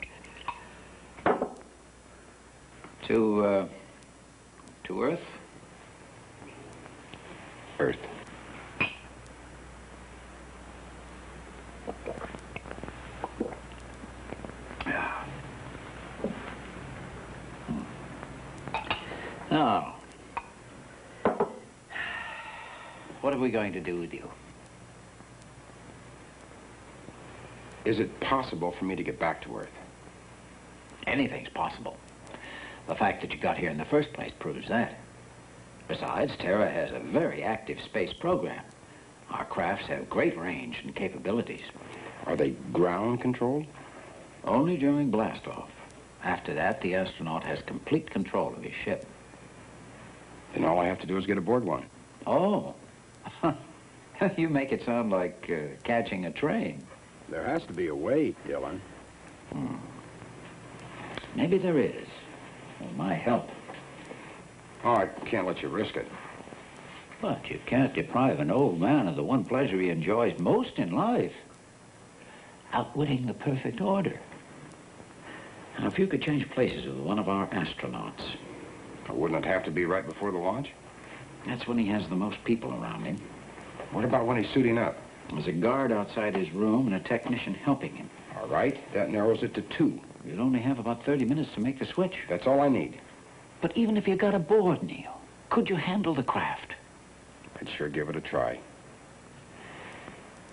To Earth? Earth. Now, what are we going to do with you? Is it possible for me to get back to Earth? Anything's possible. The fact that you got here in the first place proves that. Besides, Terra has a very active space program. Our crafts have great range and capabilities. Are they ground controlled? Only during blastoff. After that, the astronaut has complete control of his ship. Then all I have to do is get aboard one. Oh. You make it sound like catching a train. There has to be a way, Dylan. Maybe there is. With my help. Oh, I can't let you risk it. But you can't deprive an old man of the one pleasure he enjoys most in life. Outwitting the perfect order. Now, if you could change places with one of our astronauts. Wouldn't it have to be right before the launch? That's when he has the most people around him. What about when he's suiting up? There's a guard outside his room and a technician helping him. All right, that narrows it to 2. You'd only have about 30 minutes to make the switch. That's all I need. But even if you got aboard, Neil, could you handle the craft? I'd sure give it a try.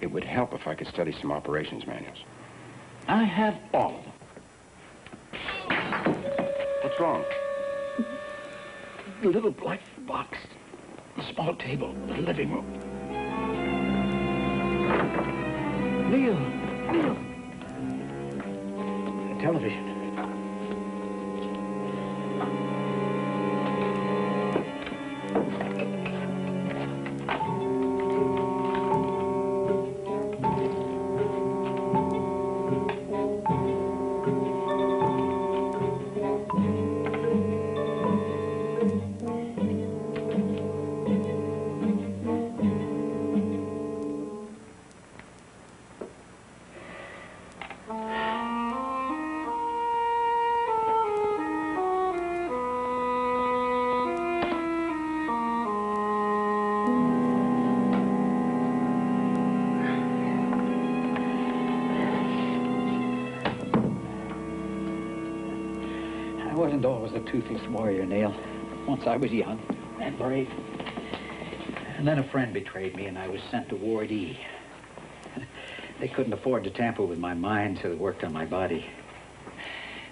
It would help if I could study some operations manuals. I have all of them. What's wrong? The little black box, the small table, the living room. Neil! The television. brother-in-law was a toothless warrior, Neil. Once I was young and brave. And then a friend betrayed me, and I was sent to Ward E. They couldn't afford to tamper with my mind, so they worked on my body.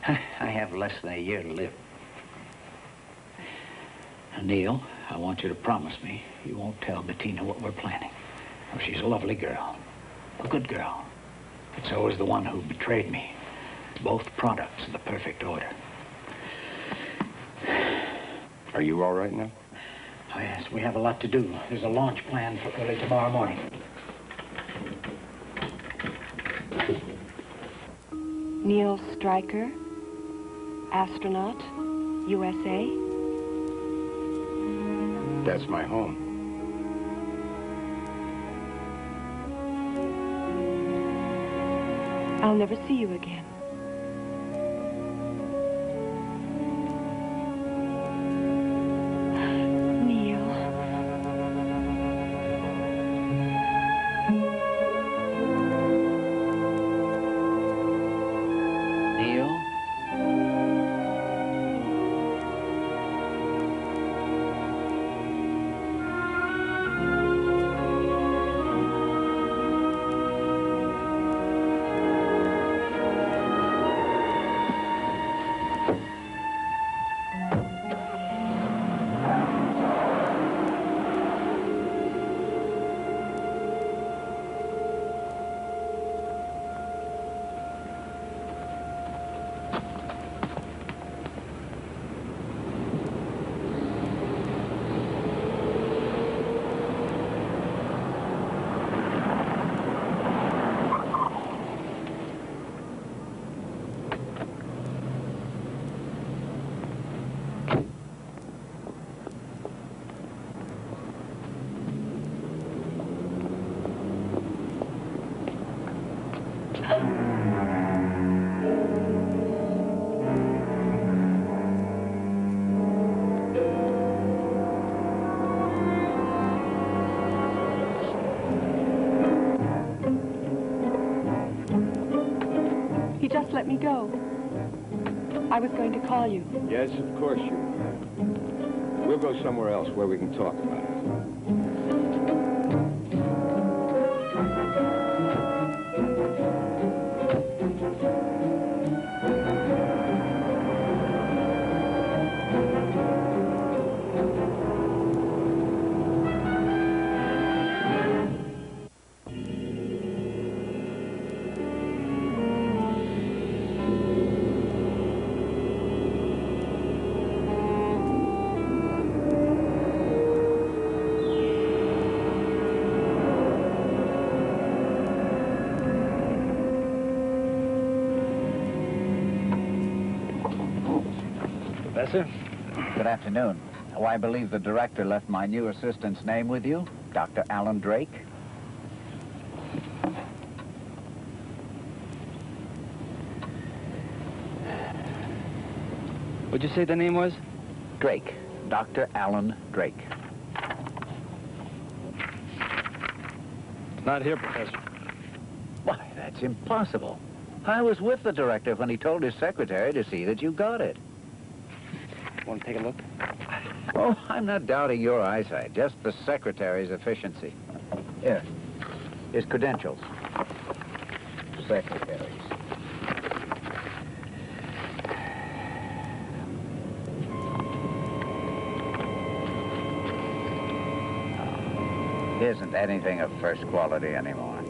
I have less than a year to live. Now, Neil, I want you to promise me you won't tell Bettina what we're planning. Oh, she's a lovely girl, a good girl. But so is the one who betrayed me. Both products of the perfect order. Are you all right now? Oh, yes, we have a lot to do. There's a launch planned for early tomorrow morning. Neil Stryker, astronaut, USA. That's my home. I'll never see you again. Let me go. I was going to call you. Yes, of course you will. We'll go somewhere else where we can talk about it. Professor? Good afternoon. Oh, I believe the director left my new assistant's name with you, Dr. Alan Drake. What'd you say the name was? Drake. Dr. Alan Drake. It's not here, Professor. Why, that's impossible. I was with the director when he told his secretary to see that you got it. Want to take a look? Oh, I'm not doubting your eyesight, just the secretary's efficiency. Here, his credentials. Secretaries. Isn't anything of first quality anymore.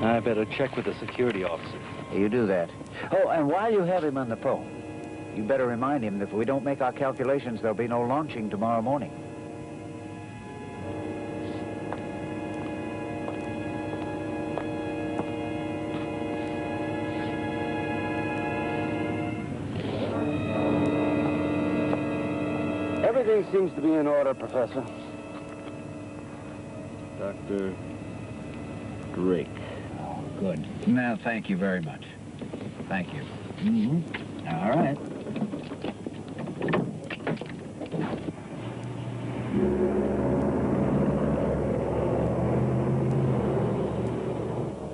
I better check with the security officer. You do that. Oh, and while you have him on the phone, you better remind him that if we don't make our calculations, there'll be no launching tomorrow morning. Everything seems to be in order, Professor. Dr. Drake. Oh, good. Now, thank you very much. Thank you. Mm-hmm. All right.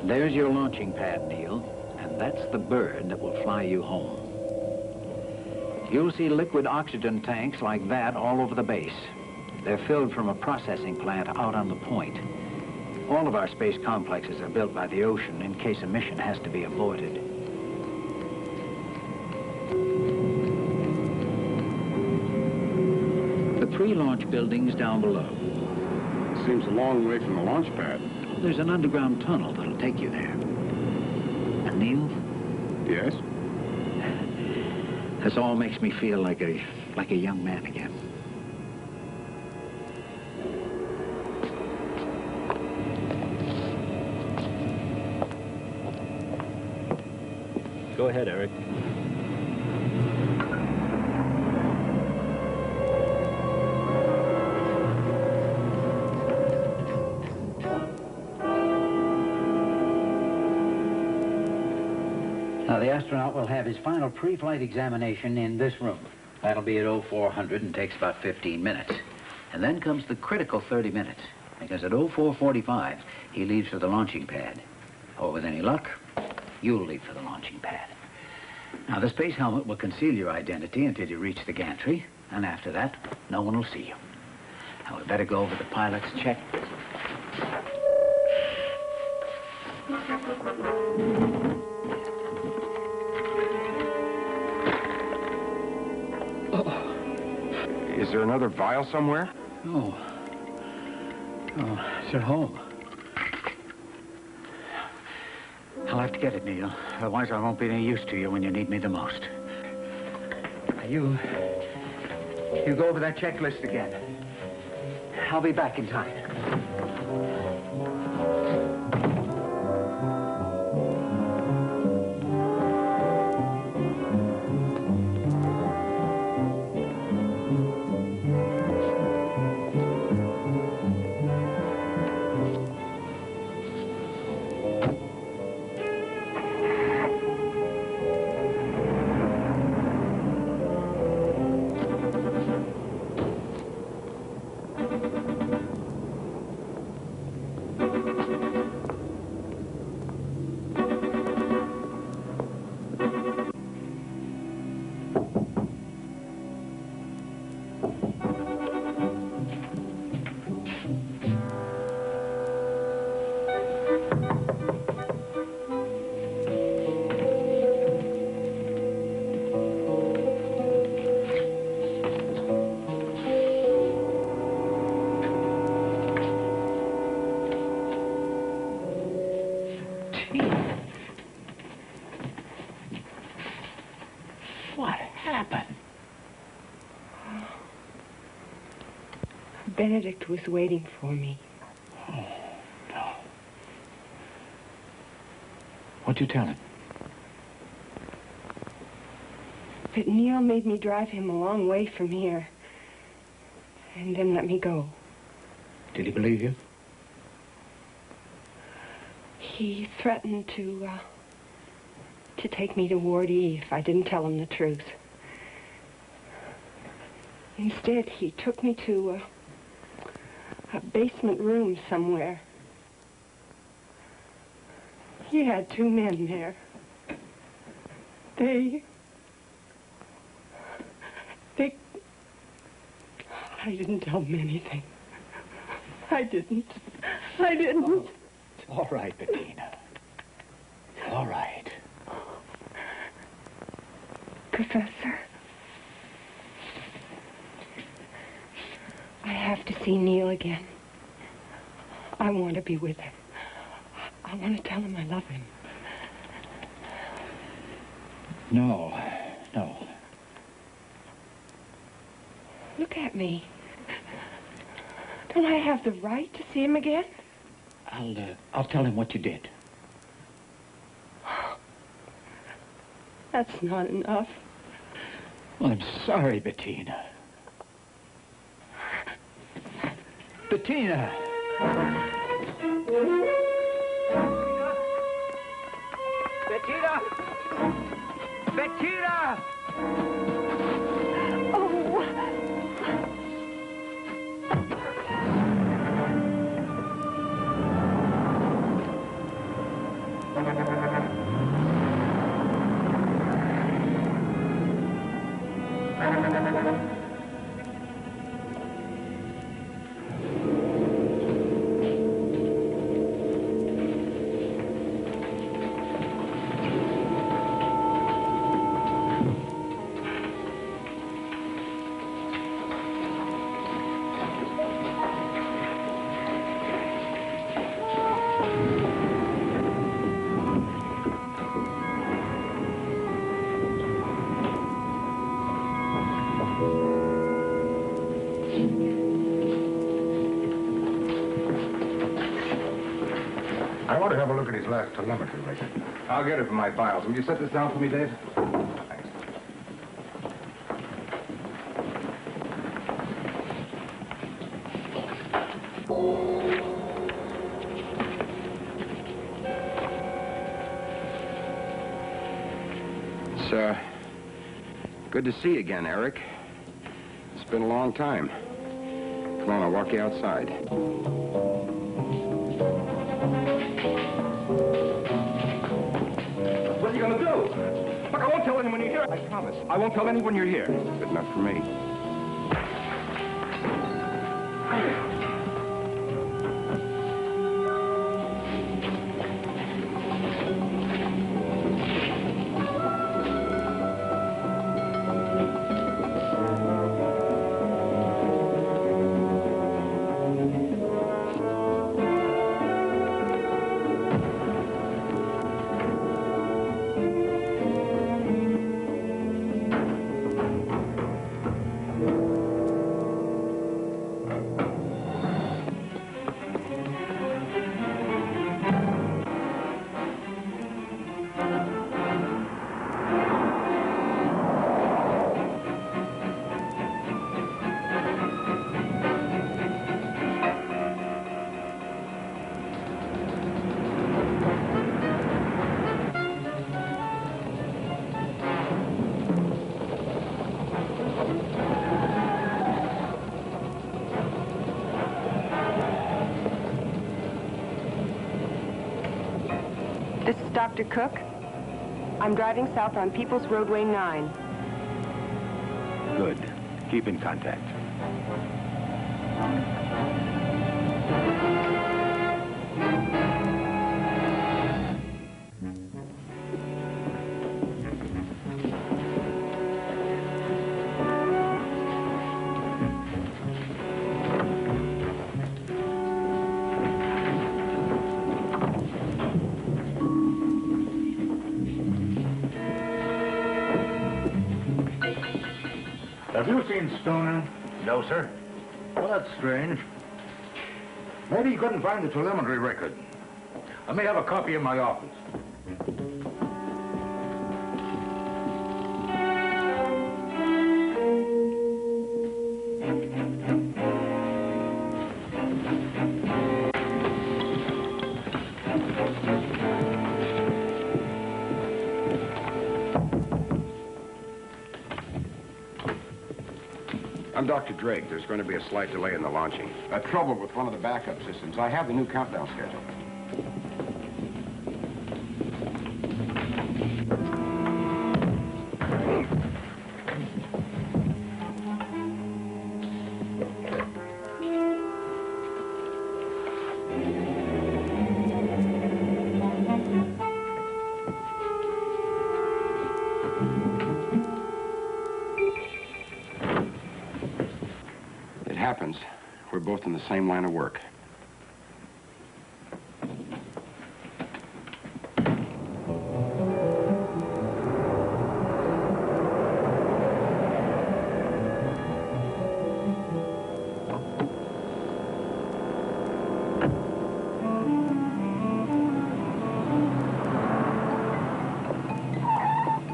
There's your launching pad, Neil, and that's the bird that will fly you home. You'll see liquid oxygen tanks like that all over the base. They're filled from a processing plant out on the point. All of our space complexes are built by the ocean in case a mission has to be aborted. The pre-launch building's down below. Seems a long way from the launch pad. There's an underground tunnel that'll take you there. And Neil? Yes? This all makes me feel like a young man again. Go ahead, Eric. Now, the astronaut will have his final pre-flight examination in this room. That'll be at 0400 and takes about 15 minutes. And then comes the critical 30 minutes, because at 0445, he leaves for the launching pad. Or with any luck, you'll leave for the launching pad. Now, the space helmet will conceal your identity until you reach the gantry, and after that, no one will see you. Now, we better go over the pilot's check. Is there another vial somewhere? Oh, it's at home. I'll have to get it, Neil. Otherwise, I won't be any use to you when you need me the most. Now, you go over that checklist again. I'll be back in time. Benedict was waiting for me. Oh, no. What'd you tell him? That Neil made me drive him a long way from here. And then let me go. Did he believe you? He threatened to take me to Ward E if I didn't tell him the truth. Instead, he took me to a basement room somewhere. He had two men there. I didn't tell them anything. I didn't. Oh, it's all right, Bettina. It's all right. Professor, I have to see Neil again. I want to be with him. I want to tell him I love him. No. Look at me. Don't I have the right to see him again? I'll tell him what you did. That's not enough. Well, I'm sorry, Bettina. Bettina! Bettina! Bettina! I want to have a look at his last telemetry record. I'll get it from my files. Will you set this down for me, Dave? Thanks. It's, good to see you again, Eric. It's been a long time. Come on, I'll walk you outside. What are you going to do? Look, I won't tell anyone you're here. I promise. I won't tell anyone you're here. Good enough for me. This is Dr. Cook. I'm driving south on People's Roadway 9. Good. Keep in contact. Have you seen Stoner? No, sir. Well, that's strange. Maybe he couldn't find the telemetry record. I may have a copy in my office. I'm Dr. Drake. There's going to be a slight delay in the launching. Trouble with one of the backup systems. I have the new countdown schedule. Happens. We're both in the same line of work.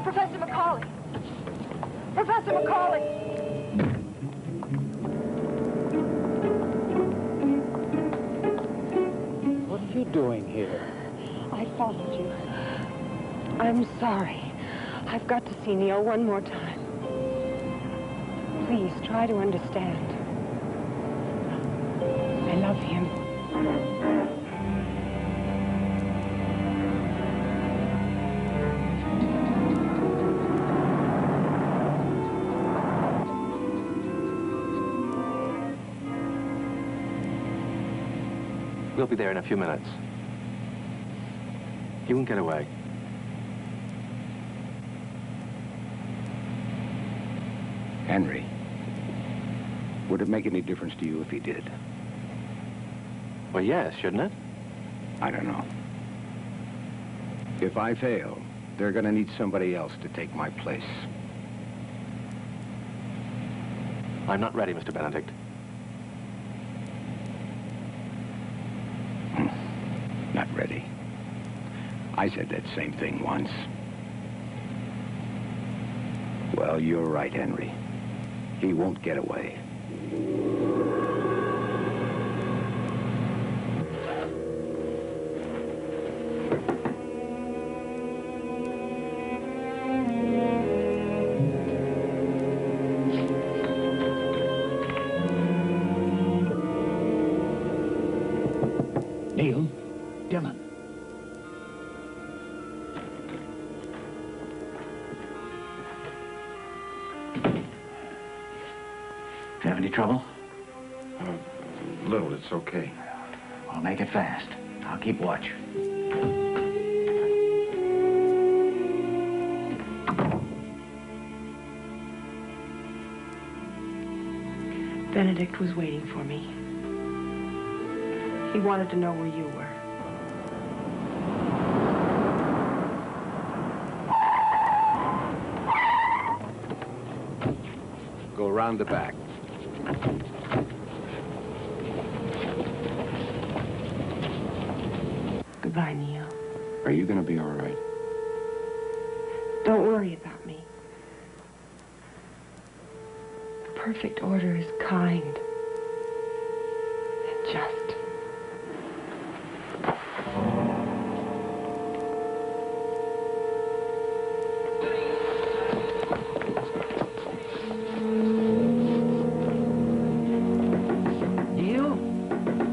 Professor McCauley! Professor McCauley! What are you doing here? I followed you. I'm sorry. I've got to see Neil one more time. Please, try to understand. I love him. We'll be there in a few minutes. He won't get away. Henry, would it make any difference to you if he did? Well, yes, shouldn't it? I don't know. If I fail, they're going to need somebody else to take my place. I'm not ready, Mr. Benedict. Not ready. I said that same thing once. Well, you're right, Henry. He won't get away. Neil, Dylan. Have any trouble? Little, it's okay. Well, make it fast. I'll keep watch. Benedict was waiting for me. He wanted to know where you were. Go around the back. Goodbye, Neil. Are you going to be all right? Don't worry about me. The perfect order is kind and just. Neil?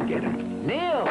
Get him. Neil!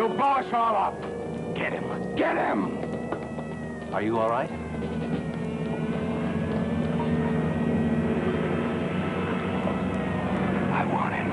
You'll blow us all up. Get him. Get him! Are you all right? I want him.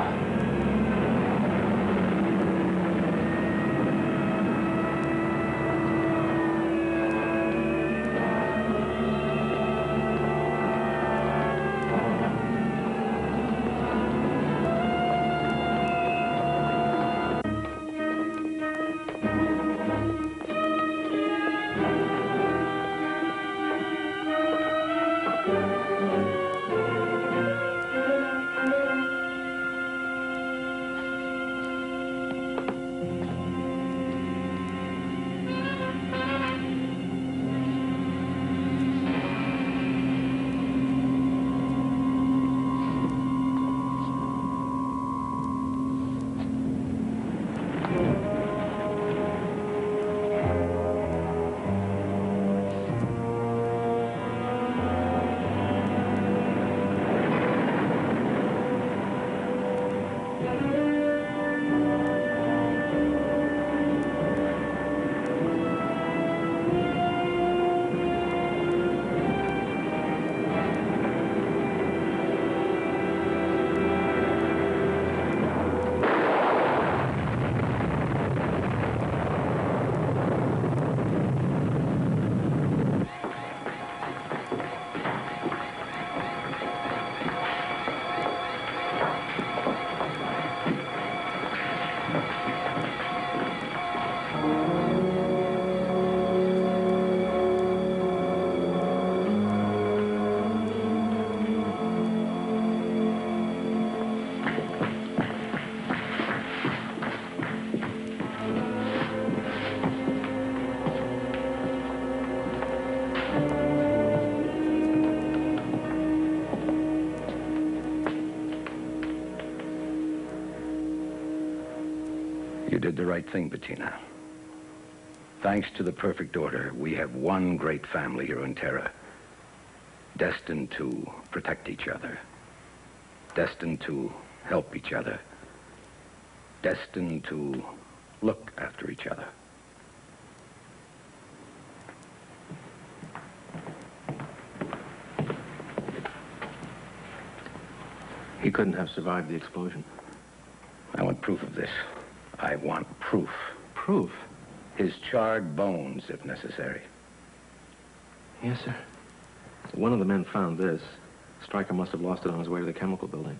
You did the right thing, Bettina. Thanks to the perfect order, we have one great family here on Terra, destined to protect each other, destined to help each other, destined to look after each other. He couldn't have survived the explosion. I want proof of this. I want proof. Proof? His charred bones, if necessary. Yes, sir. One of the men found this. Stryker must have lost it on his way to the chemical building.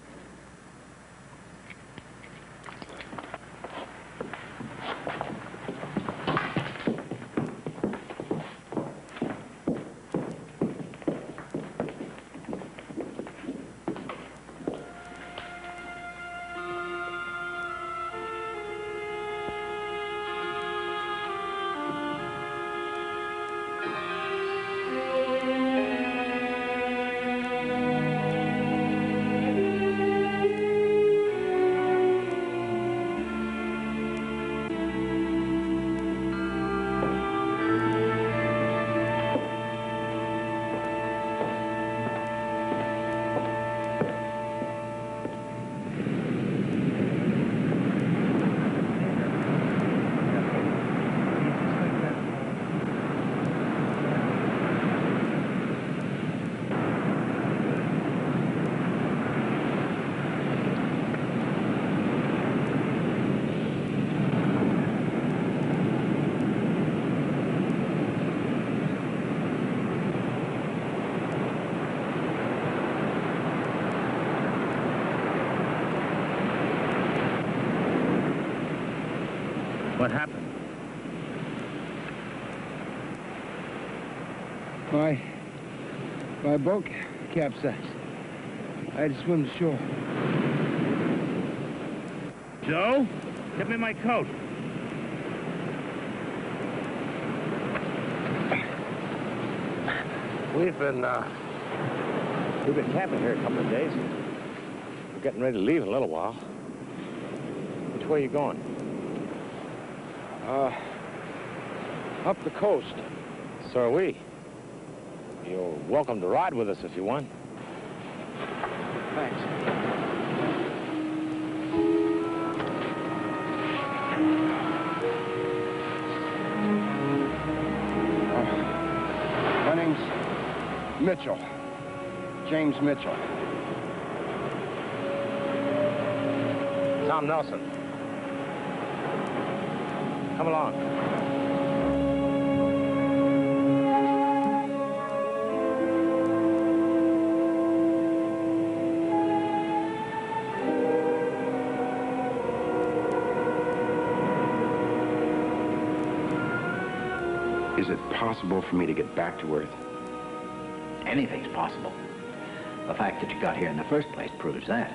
What happened? My boat capsized. I had to swim to shore. Joe, get me my coat. We've been camping here a couple of days. We're getting ready to leave in a little while. Which way are you going? Up the coast. So are we. You're welcome to ride with us if you want. Thanks. Mitchell. James Mitchell. Tom Nelson. Come along. Is it possible for me to get back to Earth? Anything's possible. The fact that you got here in the first place proves that.